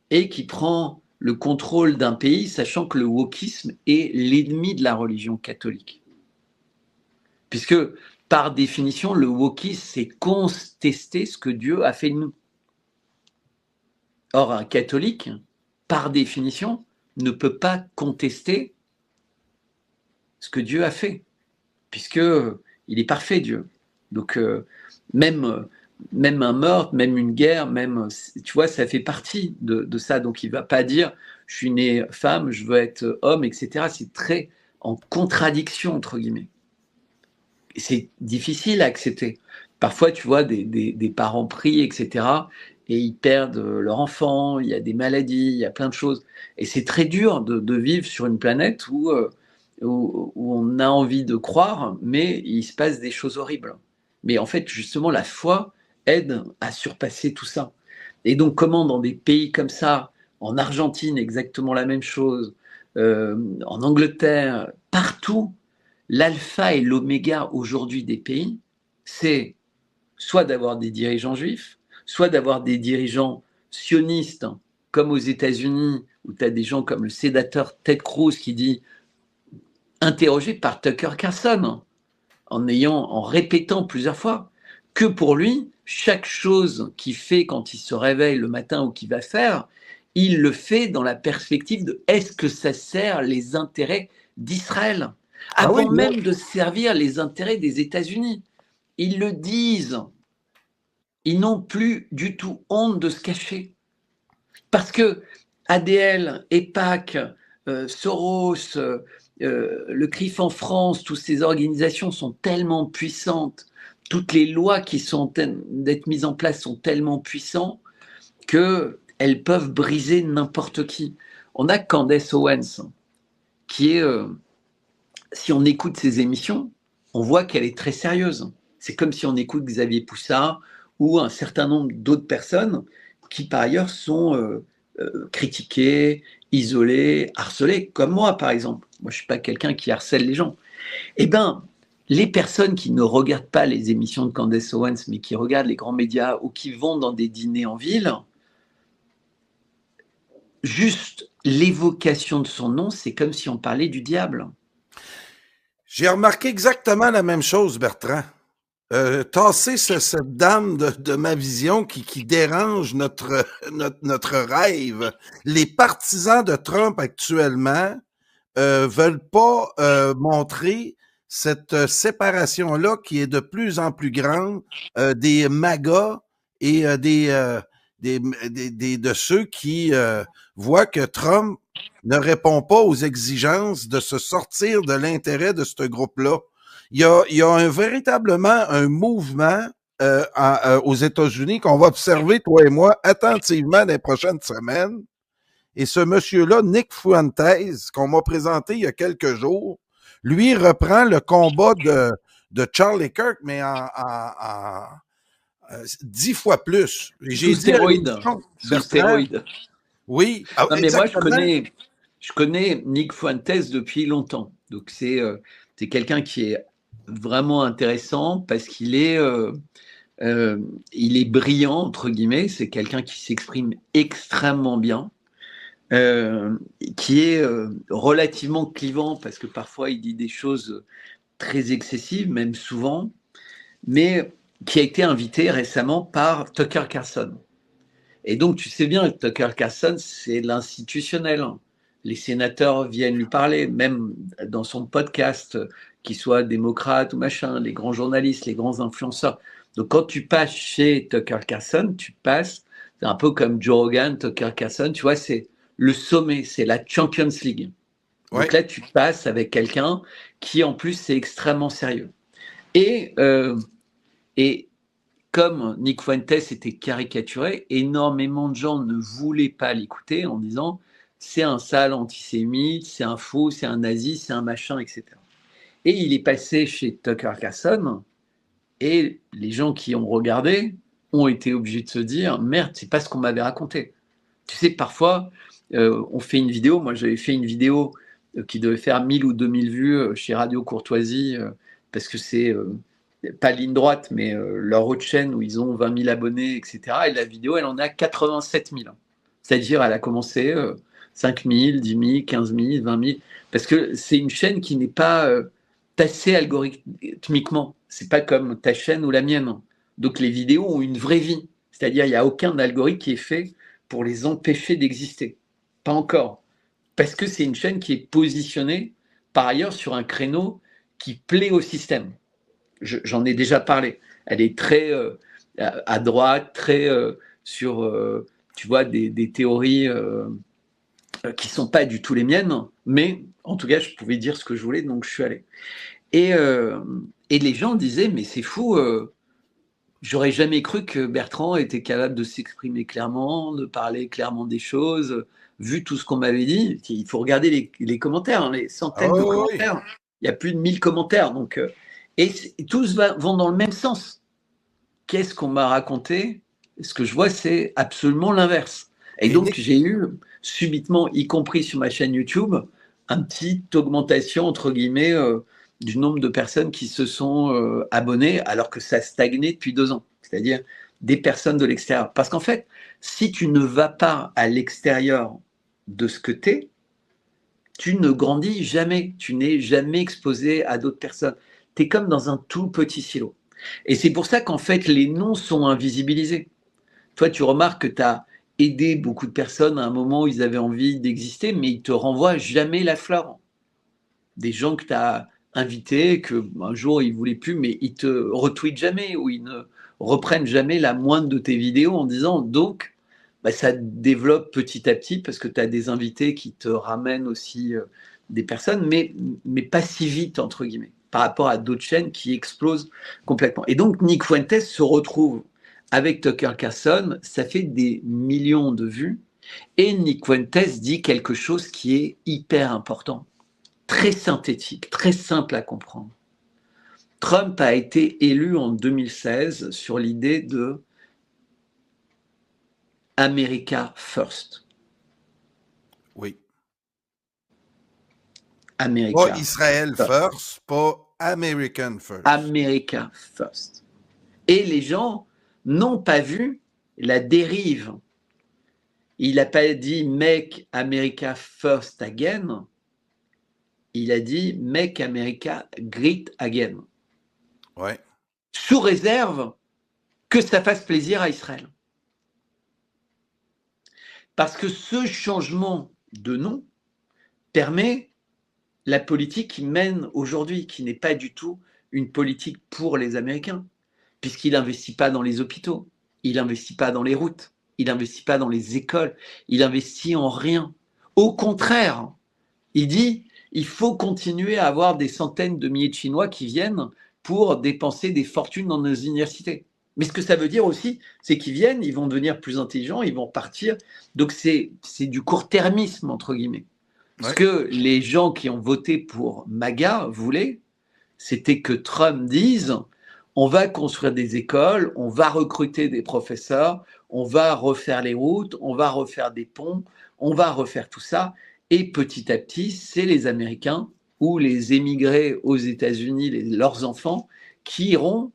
et qui prend le contrôle d'un pays, sachant que le wokisme est l'ennemi de la religion catholique. Puisque, par définition, le wokisme, c'est contester ce que Dieu a fait de nous. Or, un catholique, par définition, ne peut pas contester ce que Dieu a fait, puisqu'il est parfait, Dieu. Donc, même un meurtre, même une guerre, même, tu vois, ça fait partie de ça. Donc, il ne va pas dire « je suis né femme, je veux être homme », etc. C'est très en contradiction, entre guillemets. C'est difficile à accepter. Parfois, tu vois, des parents prient, etc., et ils perdent leur enfant, il y a des maladies, il y a plein de choses. Et c'est très dur de vivre sur une planète où on a envie de croire, mais il se passe des choses horribles. Mais en fait, justement, la foi aide à surpasser tout ça. Et donc, comment dans des pays comme ça, en Argentine, exactement la même chose, en Angleterre, partout, l'alpha et l'oméga aujourd'hui des pays, c'est soit d'avoir des dirigeants juifs, soit d'avoir des dirigeants sionistes, comme aux États-Unis, où tu as des gens comme le sénateur Ted Cruz qui dit, interrogé par Tucker Carlson, en répétant plusieurs fois, que pour lui, chaque chose qu'il fait quand il se réveille le matin ou qu'il va faire, il le fait dans la perspective de est-ce que ça sert les intérêts d'Israël, Ah oui, avant même de servir les intérêts des États-Unis. Ils le disent. Ils n'ont plus du tout honte de se cacher. Parce que ADL, EPAC, Soros, le CRIF en France, toutes ces organisations sont tellement puissantes, toutes les lois qui sont d'être mises en place sont tellement puissantes qu'elles peuvent briser n'importe qui. On a Candace Owens, qui est, si on écoute ses émissions, on voit qu'elle est très sérieuse. C'est comme si on écoute Xavier Poussard ou un certain nombre d'autres personnes qui, par ailleurs, sont critiquées, isolées, harcelées, comme moi, par exemple. Moi, je ne suis pas quelqu'un qui harcèle les gens. Eh bien, les personnes qui ne regardent pas les émissions de Candace Owens, mais qui regardent les grands médias ou qui vont dans des dîners en ville, juste l'évocation de son nom, c'est comme si on parlait du diable. j'ai remarqué exactement la même chose, Bertrand. tasser cette dame de ma vision qui dérange notre rêve. Les partisans de Trump actuellement veulent pas montrer cette séparation-là qui est de plus en plus grande des MAGA et de ceux qui voient que Trump ne répond pas aux exigences de se sortir de l'intérêt de ce groupe-là. Il y a véritablement un mouvement aux États-Unis qu'on va observer, toi et moi, attentivement dans les prochaines semaines. Et ce monsieur-là, Nick Fuentes, qu'on m'a présenté il y a quelques jours, lui reprend le combat de Charlie Kirk, mais en 10 fois plus. Sous stéroïdes. Sous stéroïdes. Oui. Non, mais moi, je connais Nick Fuentes depuis longtemps. Donc, c'est quelqu'un qui est vraiment intéressant parce qu'il est, il est brillant, entre guillemets. C'est quelqu'un qui s'exprime extrêmement bien. Qui est relativement clivant parce que parfois il dit des choses très excessives, même souvent, mais qui a été invité récemment par Tucker Carlson. Et donc tu sais bien que Tucker Carlson, c'est l'institutionnel. Les sénateurs viennent lui parler, même dans son podcast, qu'il soit démocrate ou machin, les grands journalistes, les grands influenceurs. Donc quand tu passes chez Tucker Carlson, tu passes, c'est un peu comme Joe Rogan, Tucker Carlson, tu vois, c'est le sommet, c'est la Champions League. Donc Ouais. là, tu passes avec quelqu'un qui, en plus, c'est extrêmement sérieux. Et comme Nick Fuentes était caricaturé, énormément de gens ne voulaient pas l'écouter en disant c'est un sale antisémite, c'est un faux, c'est un nazi, c'est un machin, etc. Et il est passé chez Tucker Carlson et les gens qui ont regardé ont été obligés de se dire merde, c'est pas ce qu'on m'avait raconté. Tu sais, parfois, on fait une vidéo. Moi, j'avais fait une vidéo qui devait faire 1000 ou 2000 vues chez Radio Courtoisie, parce que c'est pas ligne droite, mais leur autre chaîne où ils ont 20 000 abonnés, etc. Et la vidéo, elle en a 87 000. C'est-à-dire, elle a commencé 5 000, 10 000, 15 000, 20 000. Parce que c'est une chaîne qui n'est pas tassée algorithmiquement. C'est pas comme ta chaîne ou la mienne. Donc, les vidéos ont une vraie vie. C'est-à-dire, il n'y a aucun algorithme qui est fait pour les empêcher d'exister. Pas encore. Parce que c'est une chaîne qui est positionnée, par ailleurs, sur un créneau qui plaît au système. J'en ai déjà parlé. Elle est très à droite, très sur, tu vois, des théories qui ne sont pas du tout les miennes, mais en tout cas, je pouvais dire ce que je voulais, donc je suis allé. Et les gens disaient, mais c'est fou, j'aurais jamais cru que Bertrand était capable de s'exprimer clairement, de parler clairement des choses, vu tout ce qu'on m'avait dit. Il faut regarder les commentaires, les centaines de commentaires. Oui. Il y a plus de 1000 commentaires. Donc, et tous vont dans le même sens. Qu'est-ce qu'on m'a raconté? Ce que je vois, c'est absolument l'inverse. Et donc, j'ai eu subitement, y compris sur ma chaîne YouTube, une petite augmentation, entre guillemets, du nombre de personnes qui se sont abonnées alors que ça stagnait depuis 2 ans, c'est-à-dire des personnes de l'extérieur. Parce qu'en fait, si tu ne vas pas à l'extérieur de ce que tu es, tu ne grandis jamais, tu n'es jamais exposé à d'autres personnes. Tu es comme dans un tout petit silo. Et c'est pour ça qu'en fait, les noms sont invisibilisés. Toi, tu remarques que tu as aidé beaucoup de personnes à un moment où ils avaient envie d'exister, mais ils ne te renvoient jamais la fleur. Des gens que tu as invités, qu'un jour ils ne voulaient plus, mais ils ne te retweetent jamais ou ils ne reprennent jamais la moindre de tes vidéos en disant donc, ça développe petit à petit parce que tu as des invités qui te ramènent aussi des personnes, mais pas si vite, entre guillemets, par rapport à d'autres chaînes qui explosent complètement. Et donc, Nick Fuentes se retrouve avec Tucker Carlson, ça fait des millions de vues, et Nick Fuentes dit quelque chose qui est hyper important, très synthétique, très simple à comprendre. Trump a été élu en 2016 sur l'idée de America First. Oui. America. Pas Israel First, pas American First. America First. Et les gens n'ont pas vu la dérive. Il n'a pas dit Make America First Again. Il a dit Make America Great Again. Ouais. sous réserve que ça fasse plaisir à Israël. Parce que ce changement de nom permet la politique qu'il mène aujourd'hui, qui n'est pas du tout une politique pour les Américains, puisqu'il n'investit pas dans les hôpitaux, il n'investit pas dans les routes, il n'investit pas dans les écoles, il investit en rien. Au contraire, il dit il faut continuer à avoir des centaines de milliers de Chinois qui viennent pour dépenser des fortunes dans nos universités. Mais ce que ça veut dire aussi, c'est qu'ils viennent, ils vont devenir plus intelligents, ils vont partir. Donc c'est du court-termisme, entre guillemets. Ce que les gens qui ont voté pour MAGA voulaient, c'était que Trump dise on va construire des écoles, on va recruter des professeurs, on va refaire les routes, on va refaire des ponts, on va refaire tout ça. Et petit à petit, c'est les Américains ou les émigrés aux États-Unis, leurs enfants, qui iront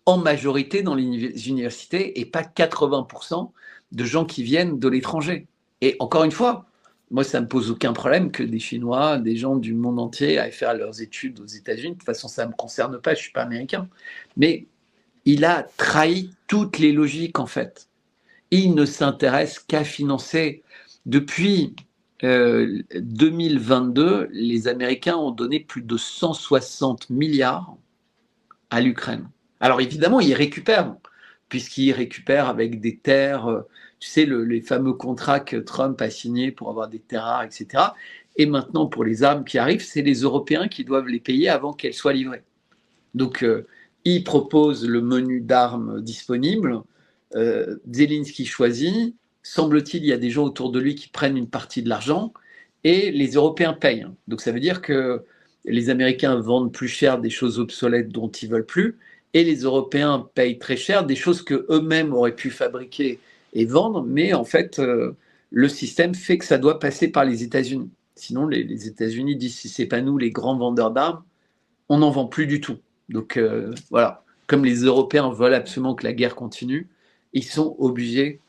en majorité dans les universités et pas 80% de gens qui viennent de l'étranger. Et encore une fois, moi, ça ne me pose aucun problème que des Chinois, des gens du monde entier aillent faire leurs études aux États-Unis. De toute façon, ça ne me concerne pas, je ne suis pas américain. Mais il a trahi toutes les logiques, en fait. Il ne s'intéresse qu'à financer. Depuis 2022, les Américains ont donné plus de 160 milliards à l'Ukraine. Alors évidemment, ils récupèrent, puisqu'ils récupèrent avec des terres, tu sais, les fameux contrats que Trump a signés pour avoir des terres rares, etc. Et maintenant, pour les armes qui arrivent, c'est les Européens qui doivent les payer avant qu'elles soient livrées. Donc, ils proposent le menu d'armes disponible, Zelensky choisit, semble-t-il, il y a des gens autour de lui qui prennent une partie de l'argent, et les Européens payent. Donc ça veut dire que les Américains vendent plus cher des choses obsolètes dont ils ne veulent plus, et les Européens payent très cher des choses qu'eux-mêmes auraient pu fabriquer et vendre, mais en fait, le système fait que ça doit passer par les États-Unis. Sinon, les États-Unis disent si ce n'est pas nous les grands vendeurs d'armes, on n'en vend plus du tout. Donc voilà, comme les Européens veulent absolument que la guerre continue, ils sont obligés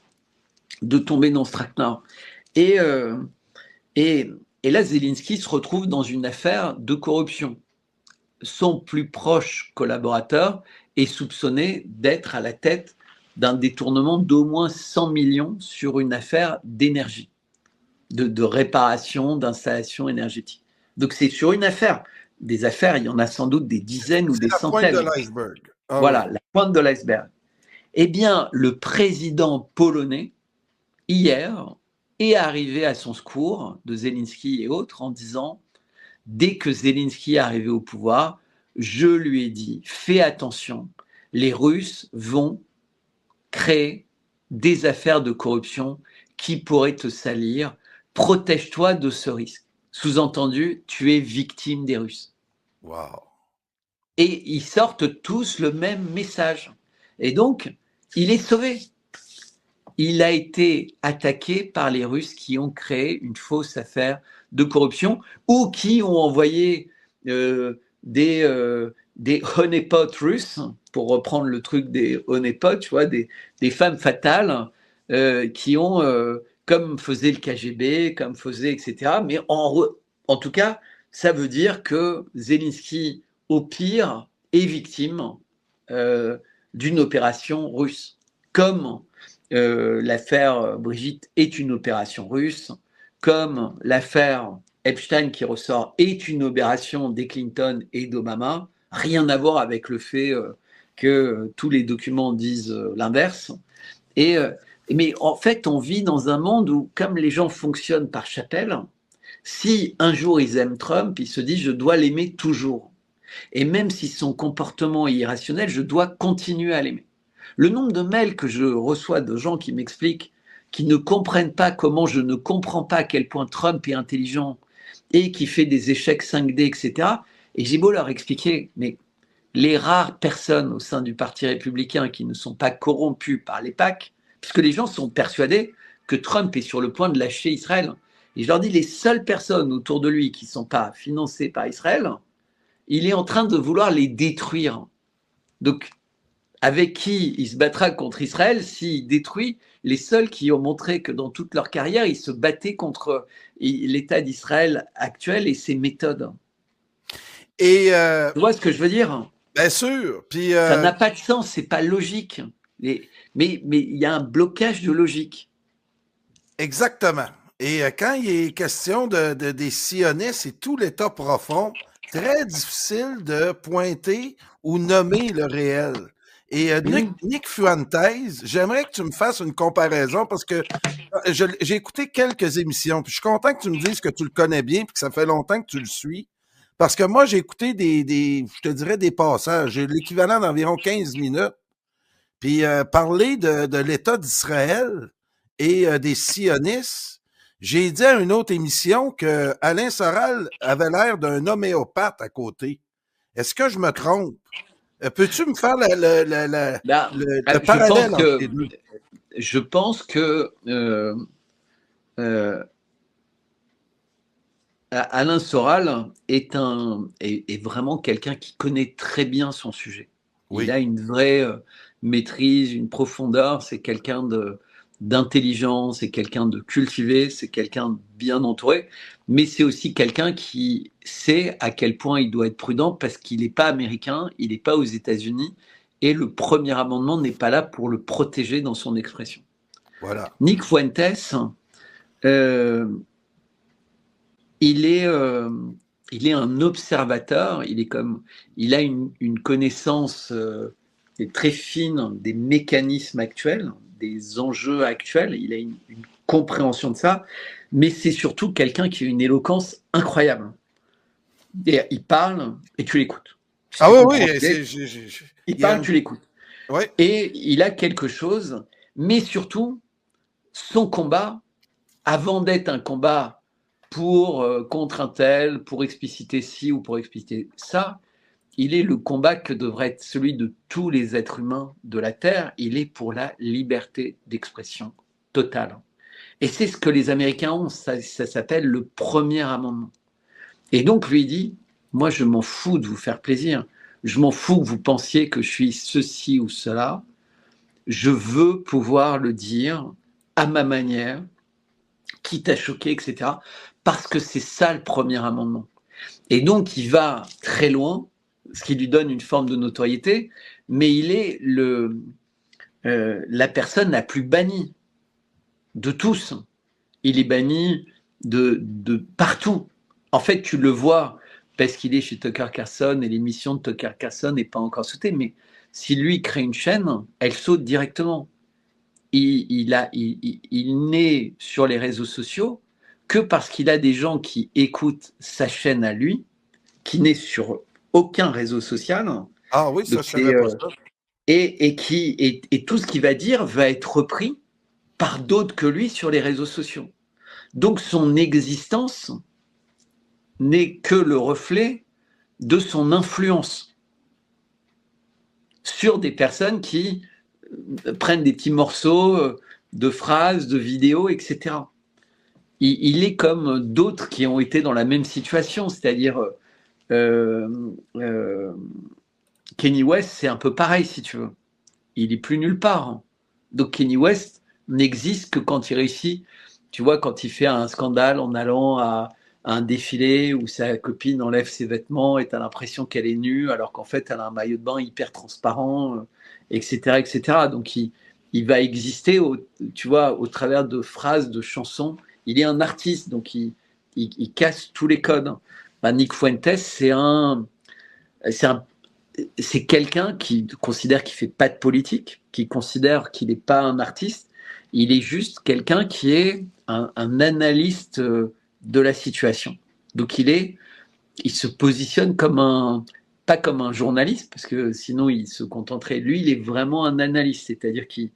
de tomber dans ce traquenard. Et là, Zelensky se retrouve dans une affaire de corruption. Son plus proche collaborateur est soupçonné d'être à la tête d'un détournement d'au moins 100 millions sur une affaire d'énergie, de réparation, d'installation énergétique. Donc c'est sur une affaire. Des affaires, il y en a sans doute des dizaines ou des centaines. C'est la pointe de l'iceberg. Voilà, la pointe de l'iceberg. Eh bien, le président polonais, hier, est arrivé à son secours de Zelensky et autres en disant dès que Zelensky est arrivé au pouvoir, je lui ai dit fais attention, les Russes vont créer des affaires de corruption qui pourraient te salir, protège-toi de ce risque. Sous-entendu, tu es victime des Russes. Wow. Et ils sortent tous le même message. Et donc, il est sauvé. Il a été attaqué par les Russes qui ont créé une fausse affaire de corruption ou qui ont envoyé des honeypots russes, pour reprendre le truc des honeypots, tu vois, des femmes fatales qui ont, comme faisait le KGB, comme faisait, etc. Mais en tout cas, ça veut dire que Zelensky, au pire, est victime d'une opération russe. Comme l'affaire Brigitte est une opération russe, comme l'affaire Epstein qui ressort est une opération des Clinton et d'Obama, rien à voir avec le fait que tous les documents disent l'inverse. Mais en fait, on vit dans un monde où, comme les gens fonctionnent par chapelle, si un jour ils aiment Trump, ils se disent « je dois l'aimer toujours ». Et même si son comportement est irrationnel, je dois continuer à l'aimer. Le nombre de mails que je reçois de gens qui m'expliquent, qui ne comprennent pas comment je ne comprends pas à quel point Trump est intelligent et qui fait des échecs 5D, etc. Et j'ai beau leur expliquer, mais les rares personnes au sein du Parti républicain qui ne sont pas corrompues par les PAC, puisque les gens sont persuadés que Trump est sur le point de lâcher Israël. Et je leur dis, les seules personnes autour de lui qui ne sont pas financées par Israël, il est en train de vouloir les détruire. Donc, avec qui il se battra contre Israël s'il détruit les seuls qui ont montré que dans toute leur carrière, ils se battaient contre l'État d'Israël actuel et ses méthodes. Et tu vois ce que je veux dire? Bien sûr. Puis, Ça n'a pas de sens, c'est pas logique. Mais il y a un blocage de logique. exactement. Et quand il est question des sionistes et tout l'État profond, très difficile de pointer ou nommer le réel. Et Nick Fuentes, j'aimerais que tu me fasses une comparaison parce que j'ai écouté quelques émissions, puis je suis content que tu me dises que tu le connais bien, puis que ça fait longtemps que tu le suis. Parce que moi, j'ai écouté je te dirais des passages, j'ai l'équivalent d'environ 15 minutes. Puis parler de l'État d'Israël et des sionistes, j'ai dit à une autre émission que Alain Soral avait l'air d'un homéopathe à côté. Est-ce que je me trompe? Peux-tu me faire le parallèle entre les deux? Je pense que Alain Soral est vraiment quelqu'un qui connaît très bien son sujet. Oui. Il a une vraie maîtrise, une profondeur. C'est quelqu'un d'intelligent, c'est quelqu'un de cultivé, c'est quelqu'un de bien entouré. Mais c'est aussi quelqu'un qui sait à quel point il doit être prudent parce qu'il n'est pas américain, il n'est pas aux États-Unis. Et le premier amendement n'est pas là pour le protéger dans son expression. Voilà. Nick Fuentes, il est un observateur, il a une connaissance très fine des mécanismes actuels, des enjeux actuels, il a une compréhension de ça, mais c'est surtout quelqu'un qui a une éloquence incroyable. Et il parle et tu l'écoutes. Ah oui, il parle, tu l'écoutes. Ouais. Et il a quelque chose, mais surtout, son combat, avant d'être un combat contre un tel, pour expliciter ci ou pour expliciter ça, il est le combat que devrait être celui de tous les êtres humains de la Terre. Il est pour la liberté d'expression totale. Et c'est ce que les Américains ont, ça s'appelle le premier amendement. Et donc lui dit, moi je m'en fous de vous faire plaisir, je m'en fous que vous pensiez que je suis ceci ou cela, je veux pouvoir le dire à ma manière, quitte à choquer, etc. Parce que c'est ça le premier amendement. Et donc, il va très loin, ce qui lui donne une forme de notoriété, mais il est la personne la plus bannie de tous. Il est banni de partout. En fait, tu le vois parce qu'il est chez Tucker Carlson et l'émission de Tucker Carlson n'est pas encore sautée, mais si lui crée une chaîne, elle saute directement. Il n'est sur les réseaux sociaux que parce qu'il a des gens qui écoutent sa chaîne à lui, qui n'est sur aucun réseau social. Ah oui, ça, je savais pas ça. Et tout ce qu'il va dire va être repris par d'autres que lui sur les réseaux sociaux. Donc son existence n'est que le reflet de son influence sur des personnes qui prennent des petits morceaux de phrases, de vidéos, etc. Il est comme d'autres qui ont été dans la même situation, c'est-à-dire Kanye West, c'est un peu pareil si tu veux. Il est plus nulle part. Donc Kanye West n'existe que quand il réussit. Tu vois, quand il fait un scandale en allant à un défilé où sa copine enlève ses vêtements et tu as l'impression qu'elle est nue alors qu'en fait elle a un maillot de bain hyper transparent, etc., etc. Donc il va exister, tu vois, au travers de phrases, de chansons. Il est un artiste, donc il casse tous les codes. Nick Fuentes, c'est quelqu'un qui considère qu'il ne fait pas de politique, qui considère qu'il n'est pas un artiste. Il est juste quelqu'un qui est un analyste de la situation. Donc il se positionne pas comme un journaliste, parce que sinon il se contenterait. Lui, il est vraiment un analyste, c'est-à-dire qu'il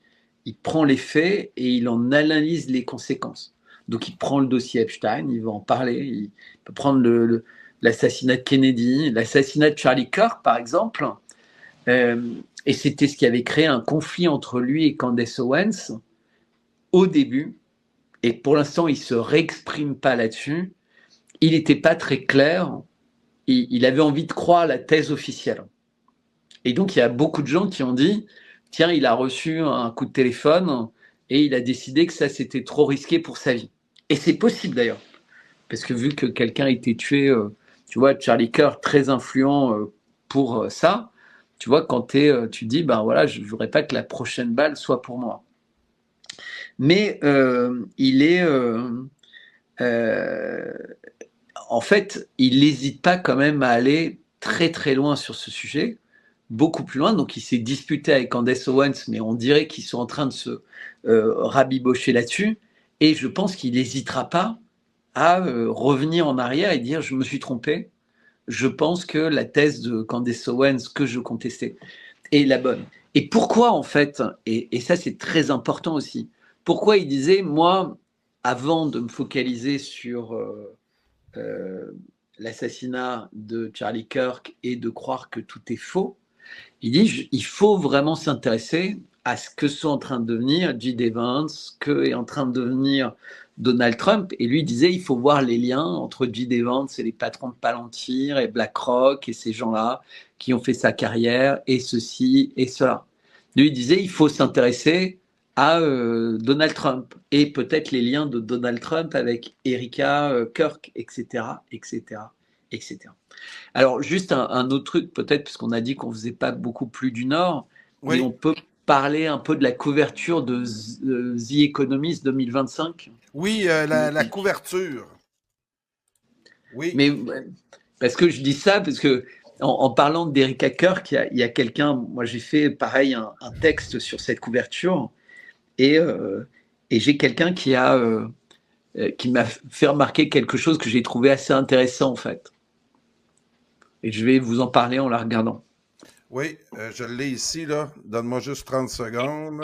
prend les faits et il en analyse les conséquences. Donc il prend le dossier Epstein, il va en parler, il peut prendre l'assassinat de Kennedy, l'assassinat de Charlie Kirk, par exemple. Et c'était ce qui avait créé un conflit entre lui et Candace Owens au début. Et pour l'instant, il ne se réexprime pas là-dessus. Il n'était pas très clair. Il avait envie de croire la thèse officielle. Et donc, il y a beaucoup de gens qui ont dit, tiens, il a reçu un coup de téléphone et il a décidé que ça, c'était trop risqué pour sa vie. Et c'est possible d'ailleurs. Parce que vu que quelqu'un a été tué, tu vois, Charlie Kirk, très influent pour ça, Tu vois, quand tu dis, ben voilà, je ne voudrais pas que la prochaine balle soit pour moi. Mais en fait, il n'hésite pas quand même à aller très très loin sur ce sujet, beaucoup plus loin. Donc, il s'est disputé avec Candace Owens, mais on dirait qu'ils sont en train de se rabibocher là-dessus. Et je pense qu'il n'hésitera pas à revenir en arrière et dire je me suis trompé. Je pense que la thèse de Candace Owens que je contestais est la bonne. Et pourquoi en fait, et ça c'est très important aussi, pourquoi il disait moi, avant de me focaliser sur l'assassinat de Charlie Kirk et de croire que tout est faux, il dit il faut vraiment s'intéresser à ce que sont en train de devenir J.D. Vance, que est en train de devenir Donald Trump. Et lui disait il faut voir les liens entre J.D. Vance et les patrons de Palantir et BlackRock et ces gens-là qui ont fait sa carrière et ceci et cela. Lui disait il faut s'intéresser à Donald Trump et peut-être les liens de Donald Trump avec Erika Kirk, etc., etc., etc. Alors, juste un autre truc, peut-être, parce qu'on a dit qu'on ne faisait pas beaucoup plus du Nord, mais Oui, on peut parler un peu de la couverture de The Economist 2025. oui, la couverture. Oui, Mais parce que je dis ça, parce que en parlant d'Erika Kirk, il y a quelqu'un, moi j'ai fait pareil un texte sur cette couverture, et, et j'ai quelqu'un qui m'a fait remarquer quelque chose que j'ai trouvé assez intéressant en fait. Et je vais vous en parler en la regardant. oui, je l'ai ici, là. Donne-moi juste 30 secondes.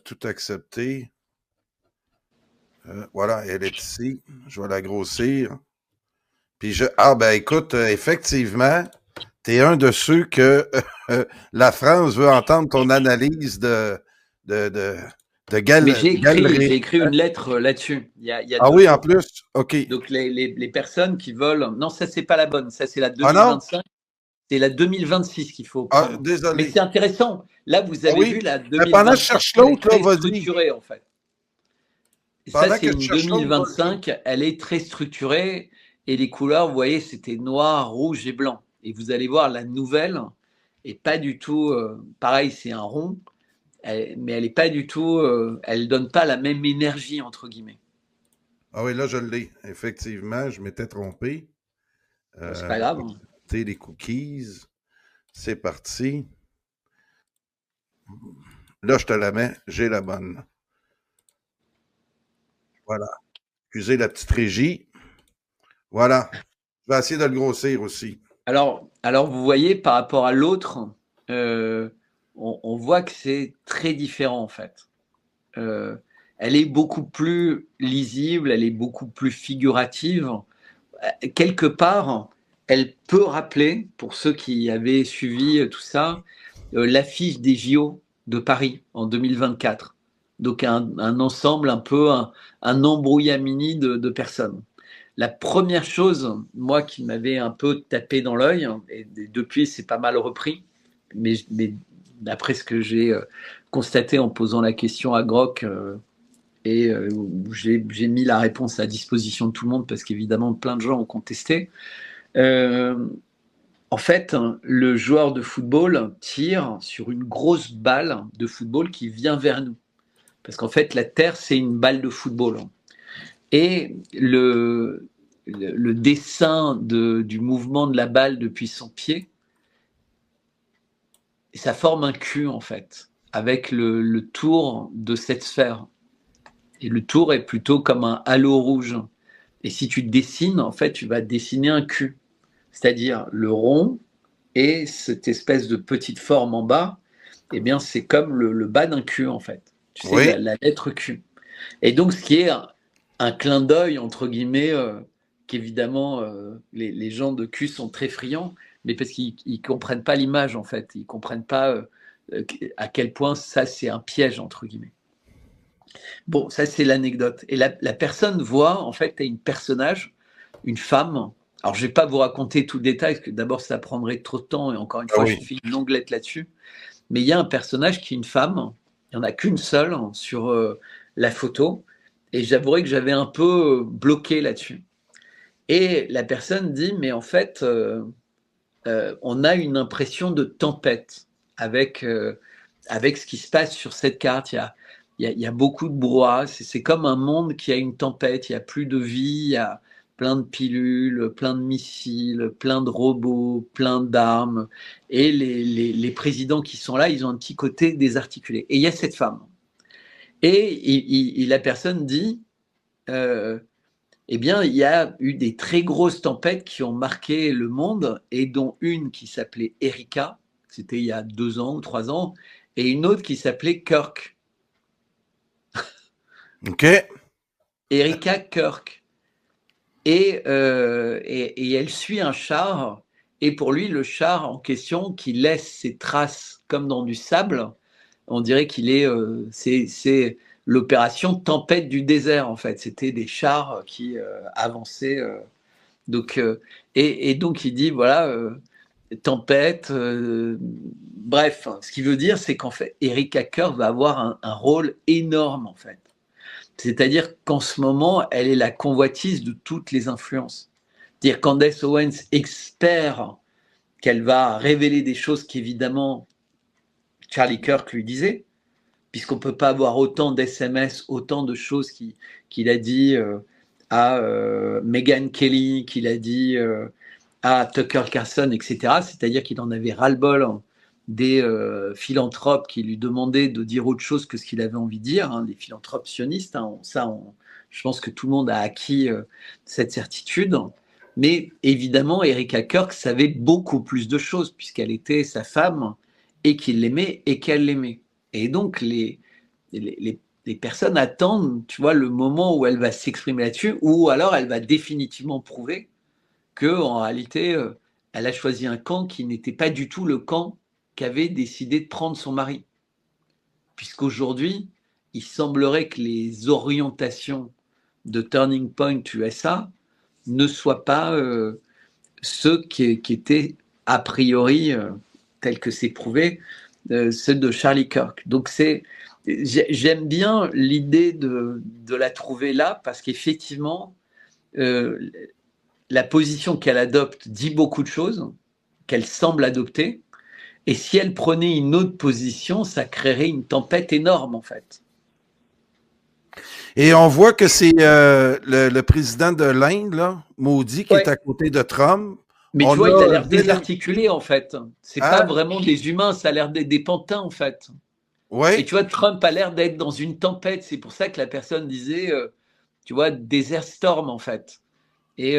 Tout accepter. Voilà, elle est ici. Je vais la grossir. Puis ben écoute, effectivement, tu es un de ceux que la France veut entendre ton analyse de, de, de Mais j'ai galerie. écrit une lettre là-dessus, il y a Ah deux oui, en jours. plus? OK. Donc les personnes qui veulent... Non, ça, c'est pas la bonne. Ça, c'est la Ah non? 2025. C'est la 2026 qu'il faut Ah, prendre. Mais désolé. c'est intéressant. Là, vous Ah avez oui? vu, la Mais pendant que je 2025, cherche elle est l'autre, là, très vas-y. structurée, en fait. Et ça, Pendant c'est que je une cherche l'autre, vas-y. 2025. Elle est très structurée. Et les couleurs, vous voyez, c'était noir, rouge et blanc. Et vous allez voir, la nouvelle est pas du tout... pareil, c'est un rond. Mais elle est pas du tout... elle donne pas la même énergie, entre guillemets. Ah oui, là, je l'ai. Effectivement, je m'étais trompé. Bon, c'est pas grave. Les cookies. C'est parti. Là, je te la mets. J'ai la bonne. Voilà. Excusez la petite régie. Voilà. Je vais essayer de le grossir aussi. Alors, vous voyez, par rapport à l'autre, on voit que c'est très différent en fait. Elle est beaucoup plus lisible, elle est beaucoup plus figurative. Quelque part, elle peut rappeler, pour ceux qui avaient suivi tout ça, l'affiche des JO de Paris en 2024. Donc un ensemble, un peu un embrouillamini de personnes. La première chose, moi, qui m'avait un peu tapé dans l'œil, et depuis c'est pas mal repris, mais d'après ce que j'ai constaté en posant la question à Grok, où j'ai mis la réponse à disposition de tout le monde, parce qu'évidemment plein de gens ont contesté, en fait, le joueur de football tire sur une grosse balle de football qui vient vers nous. Parce qu'en fait, la Terre, c'est une balle de football. Et le dessin du mouvement de la balle depuis son pied, ça forme un cul en fait, avec le tour de cette sphère. Et le tour est plutôt comme un halo rouge. Et si tu dessines, en fait, tu vas dessiner un cul, c'est-à-dire le rond et cette espèce de petite forme en bas. Eh bien, c'est comme le bas d'un cul en fait. Tu sais, Oui. la lettre Q. Et donc, ce qui est un clin d'œil, entre guillemets, qu'évidemment, les gens de Q sont très friands, mais parce qu'ils ne comprennent pas l'image, en fait. Ils ne comprennent pas à quel point ça, c'est un piège, entre guillemets. Bon, ça, c'est l'anecdote. Et la personne voit, en fait, une personnage, une femme. Alors, je ne vais pas vous raconter tout le détail, parce que d'abord, ça prendrait trop de temps, et encore une fois, Oui. je fais une longue lettre là-dessus. Mais il y a un personnage qui est une femme, il n'y en a qu'une seule sur la photo, et j'avouerai que j'avais un peu bloqué là-dessus. Et la personne dit, mais en fait, on a une impression de tempête avec ce qui se passe sur cette carte. Il y a beaucoup de brouhaha. C'est comme un monde qui a une tempête. Il n'y a plus de vie. Il y a plein de pilules, plein de missiles, plein de robots, plein d'armes. Et les présidents qui sont là, ils ont un petit côté désarticulé. Et il y a cette femme. Et la personne dit, eh bien, il y a eu des très grosses tempêtes qui ont marqué le monde, et dont une qui s'appelait Erika, c'était il y a 2 ans ou 3 ans, et une autre qui s'appelait Kirk. OK. Erika Kirk. Et elle suit un char, et pour lui, le char en question, qui laisse ses traces comme dans du sable, on dirait qu'il est, c'est l'opération Tempête du désert, en fait. C'était des chars qui avançaient. Donc, et donc, il dit, voilà, tempête, bref, ce qu'il veut dire, c'est qu'en fait, Erika Kirk va avoir un rôle énorme, en fait. C'est-à-dire qu'en ce moment, elle est la convoitise de toutes les influences. C'est-à-dire Candace Owens espère qu'elle va révéler des choses qu'évidemment Charlie Kirk lui disait, puisqu'on ne peut pas avoir autant d'SMS, autant de choses qu'il a dit à Megyn Kelly, qu'il a dit à Tucker Carlson, etc. C'est-à-dire qu'il en avait ras-le-bol des philanthropes qui lui demandaient de dire autre chose que ce qu'il avait envie de dire, hein, des philanthropes sionistes. Hein, je pense que tout le monde a acquis cette certitude. Mais évidemment, Erika Kirk savait beaucoup plus de choses, puisqu'elle était sa femme, et qu'il l'aimait et qu'elle l'aimait. Et donc, les personnes attendent, tu vois, le moment où elle va s'exprimer là-dessus, ou alors elle va définitivement prouver qu'en réalité, elle a choisi un camp qui n'était pas du tout le camp qu'avait décidé de prendre son mari. Puisqu'aujourd'hui, il semblerait que les orientations de Turning Point USA ne soient pas ceux qui étaient a priori, tels que c'est prouvé, ceux de Charlie Kirk. Donc j'aime bien l'idée de la trouver là, parce qu'effectivement, la position qu'elle adopte dit beaucoup de choses, qu'elle semble adopter, et si elle prenait une autre position, ça créerait une tempête énorme, en fait. Et on voit que c'est le président de l'Inde, là, Modi, qui est à côté de Trump. Mais tu vois, il a l'air désarticulé, en fait. C'est pas vraiment des humains, ça a l'air d'être des pantins, en fait. Ouais. Et tu vois, Trump a l'air d'être dans une tempête. C'est pour ça que la personne disait, tu vois, desert storm, en fait. Et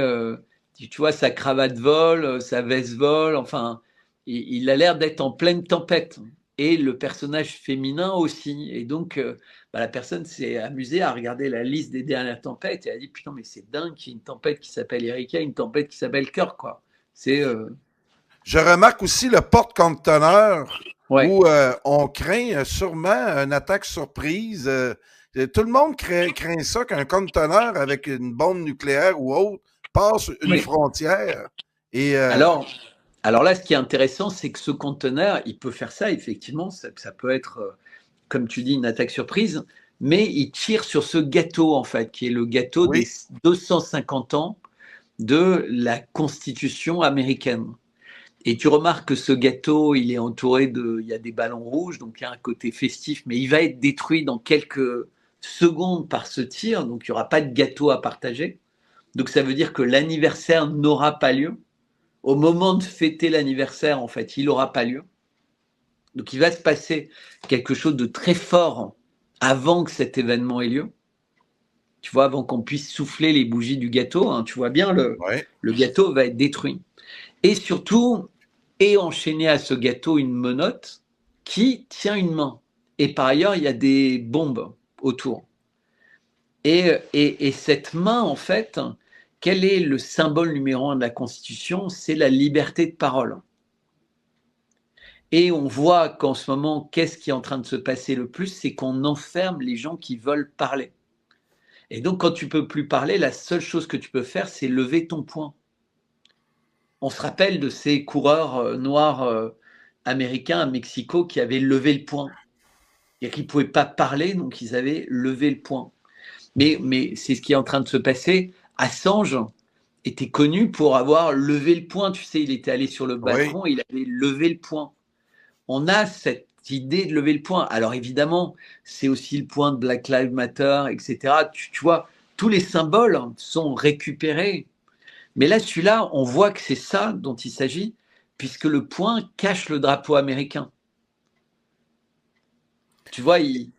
tu vois, sa cravate vole, sa veste vole, enfin, il a l'air d'être en pleine tempête. Et le personnage féminin aussi. Et donc, la personne s'est amusée à regarder la liste des dernières tempêtes et a dit, putain, mais c'est dingue qu'il y ait une tempête qui s'appelle Erika, une tempête qui s'appelle Kirk, quoi. Je remarque aussi le porte-conteneur, ouais. où on craint sûrement une attaque surprise. Tout le monde craint ça, qu'un conteneur avec une bombe nucléaire ou autre passe une frontière. Et, alors là, ce qui est intéressant, c'est que ce conteneur, il peut faire ça, effectivement, ça peut être, comme tu dis, une attaque surprise, mais il tire sur ce gâteau, en fait, qui est le gâteau des 250 ans de la Constitution américaine. Et tu remarques que ce gâteau, il est entouré il y a des ballons rouges, donc il y a un côté festif, mais il va être détruit dans quelques secondes par ce tir, donc il n'y aura pas de gâteau à partager. Donc ça veut dire que l'anniversaire n'aura pas lieu. Au moment de fêter l'anniversaire, en fait, il n'aura pas lieu. Donc il va se passer quelque chose de très fort avant que cet événement ait lieu. Tu vois, avant qu'on puisse souffler les bougies du gâteau, hein, tu vois bien, le gâteau va être détruit. Et surtout, est enchaîné à ce gâteau une menotte qui tient une main. Et par ailleurs, il y a des bombes autour. Et cette main, en fait, quel est le symbole numéro 1 de la Constitution? C'est la liberté de parole. Et on voit qu'en ce moment, qu'est-ce qui est en train de se passer le plus? C'est qu'on enferme les gens qui veulent parler. Et donc, quand tu ne peux plus parler, la seule chose que tu peux faire, c'est lever ton poing. On se rappelle de ces coureurs noirs américains à Mexico qui avaient levé le poing. Et qu'ils ne pouvaient pas parler, donc ils avaient levé le poing. Mais c'est ce qui est en train de se passer. Assange était connu pour avoir levé le poing. Tu sais, il était allé sur le Oui. balcon et il avait levé le poing. On a cette idée de lever le poing. Alors évidemment, c'est aussi le point de Black Lives Matter, etc. Tu vois, tous les symboles sont récupérés. Mais là, celui-là, on voit que c'est ça dont il s'agit, puisque le point cache le drapeau américain. Tu vois,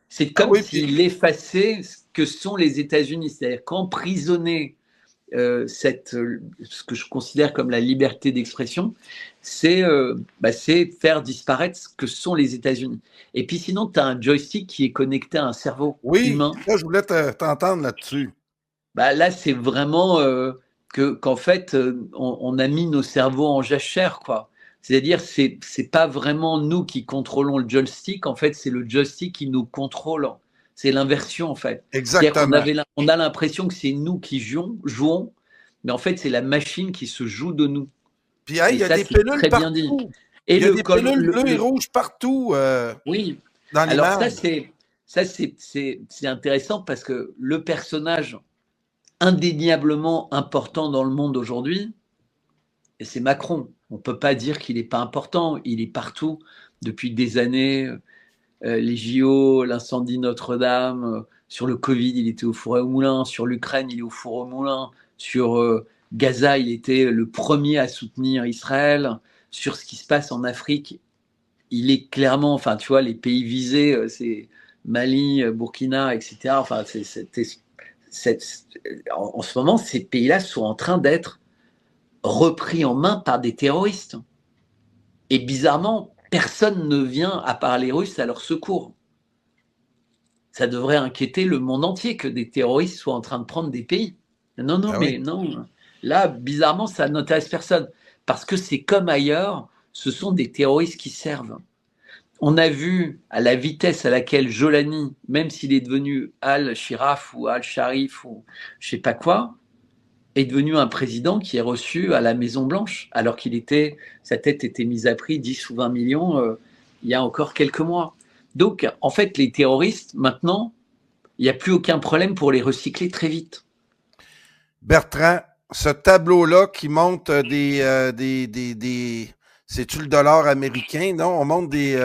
c'est Ah comme oui, s'il effaçait ce que sont les États-Unis, c'est-à-dire qu'emprisonner ce que je considère comme la liberté d'expression, c'est faire disparaître ce que sont les États-Unis. Et puis sinon, tu as un joystick qui est connecté à un cerveau oui, humain. là, je voulais t'entendre là-dessus. Là, c'est vraiment qu'en fait, on a mis nos cerveaux en jachère, quoi. C'est-à-dire, c'est pas vraiment nous qui contrôlons le joystick. En fait, c'est le joystick qui nous contrôle. C'est l'inversion, en fait. C'est-à-dire Exactement. on a l'impression que c'est nous qui jouons, mais en fait, c'est la machine qui se joue de nous. Puis, hey, Et il y a ça, des c'est pilules très bien dit. partout. Et Il y a des pilules bleues et le rouges partout oui. dans Alors l'image. c'est intéressant parce que le personnage indéniablement important dans le monde aujourd'hui, et c'est Macron. On ne peut pas dire qu'il n'est pas important. Il est partout depuis des années. Les JO, l'incendie Notre-Dame, sur le Covid, il était au four et au moulin. Sur l'Ukraine, il est au four et au moulin. Sur Gaza, il était le premier à soutenir Israël. Sur ce qui se passe en Afrique, il est clairement, enfin, tu vois, les pays visés, c'est Mali, Burkina, etc. Enfin, en ce moment, ces pays-là sont en train d'être repris en main par des terroristes. Et bizarrement, personne ne vient, à part les Russes, à leur secours. Ça devrait inquiéter le monde entier que des terroristes soient en train de prendre des pays. Non, non, Ah mais oui. non. Là, bizarrement, ça n'intéresse personne. Parce que c'est comme ailleurs, ce sont des terroristes qui servent. On a vu à la vitesse à laquelle Jolani, même s'il est devenu Al-Shiraf ou Al-Sharif ou je sais pas quoi, est devenu un président qui est reçu à la Maison Blanche, alors sa tête était mise à prix 10 ou 20 millions il y a encore quelques mois. Donc, en fait, les terroristes, maintenant, il n'y a plus aucun problème pour les recycler très vite. Bertrand, ce tableau-là qui montre c'est-tu le dollar américain? Non, on montre des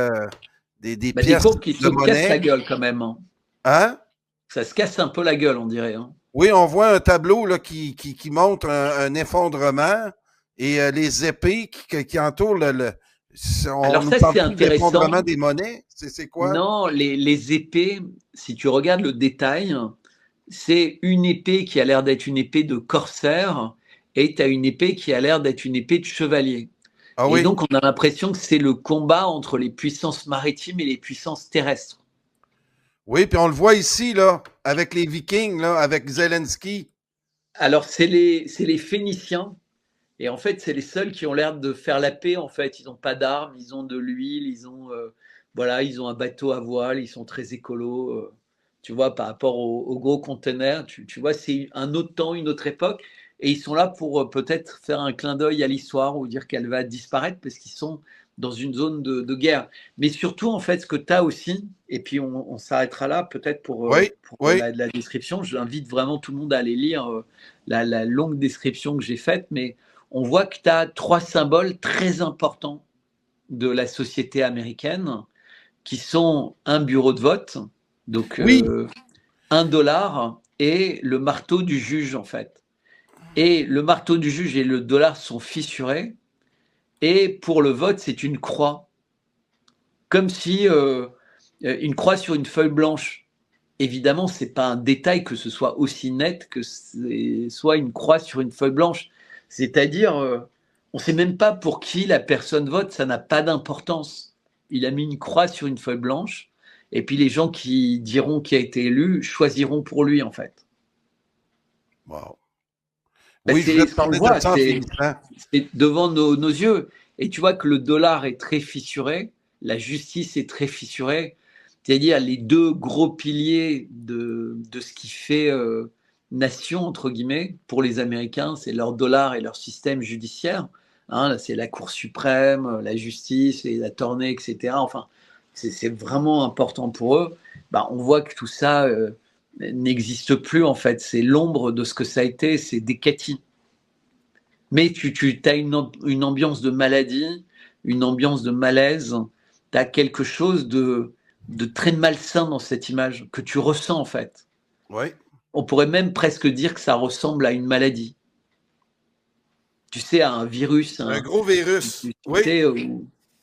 Des pièces courbes qui de se cassent la monnaie. gueule quand même. Hein. Hein? Ça se casse un peu la gueule, on dirait. Hein. Oui, on voit un tableau là, qui montre un effondrement et les épées qui entourent on Alors nous ça, parle c'est plus de l'effondrement intéressant. des monnaies. C'est quoi? Non, les épées, si tu regardes le détail, c'est une épée qui a l'air d'être une épée de corsaire et tu as une épée qui a l'air d'être une épée de chevalier. Ah Et oui. donc, on a l'impression que c'est le combat entre les puissances maritimes et les puissances terrestres. Oui, puis on le voit ici, là, avec les Vikings, là, avec Zelensky. Alors, c'est les Phéniciens. Et en fait, c'est les seuls qui ont l'air de faire la paix. En fait, ils n'ont pas d'armes, ils ont de l'huile, ils ont un bateau à voile, ils sont très écolos. Tu vois, par rapport aux gros conteneurs, tu vois, c'est un autre temps, une autre époque. Et ils sont là pour peut-être faire un clin d'œil à l'histoire ou dire qu'elle va disparaître parce qu'ils sont dans une zone de guerre. Mais surtout, en fait, ce que tu as aussi, et puis on s'arrêtera là peut-être pour Oui, oui. la description. J'invite vraiment tout le monde à aller lire la longue description que j'ai faite, mais on voit que tu as trois symboles très importants de la société américaine qui sont un bureau de vote, donc Oui. $1 et le marteau du juge en fait. Et le marteau du juge et le dollar sont fissurés. Et pour le vote, c'est une croix. Comme si une croix sur une feuille blanche. Évidemment, ce n'est pas un détail que ce soit aussi net que ce soit une croix sur une feuille blanche. C'est-à-dire, on ne sait même pas pour qui la personne vote, ça n'a pas d'importance. Il a mis une croix sur une feuille blanche, et puis les gens qui diront qui a été élu choisiront pour lui, en fait. Wow. Ben, Oui, je voulais te ce qu'on parler de voit, ça en finissant. c'est devant nos yeux. Et tu vois que le dollar est très fissuré, la justice est très fissurée, c'est-à-dire les deux gros piliers de ce qui fait nation, entre guillemets, pour les Américains, c'est leur dollar et leur système judiciaire. Hein, c'est la Cour suprême, la justice, et la tournée, etc. Enfin, c'est vraiment important pour eux. Ben, on voit que tout ça n'existe plus, en fait. C'est l'ombre de ce que ça a été, c'est des catis. Mais tu as une ambiance de maladie, une ambiance de malaise, tu as quelque chose de très malsain dans cette image que tu ressens en fait. Oui. On pourrait même presque dire que ça ressemble à une maladie. Tu sais, à un virus. Un gros virus. Tu Oui. sais,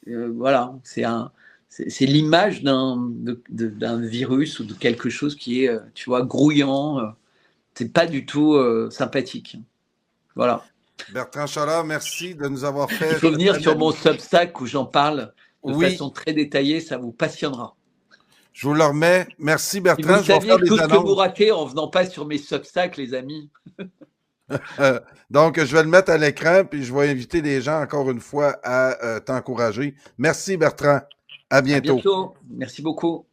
voilà, c'est l'image d'un virus ou de quelque chose qui est, tu vois, grouillant. C'est pas du tout sympathique. Voilà. Bertrand Cholard, merci de nous avoir fait. Il faut venir sur mon Substack où j'en parle de façon très détaillée, ça vous passionnera. Je vous le remets. Merci Bertrand. Si vous saviez tout ce que vous ratez en venant pas sur mes Substacks, les amis. Donc, je vais le mettre à l'écran, puis je vais inviter les gens encore une fois à t'encourager. Merci Bertrand. À bientôt. À bientôt. Merci beaucoup.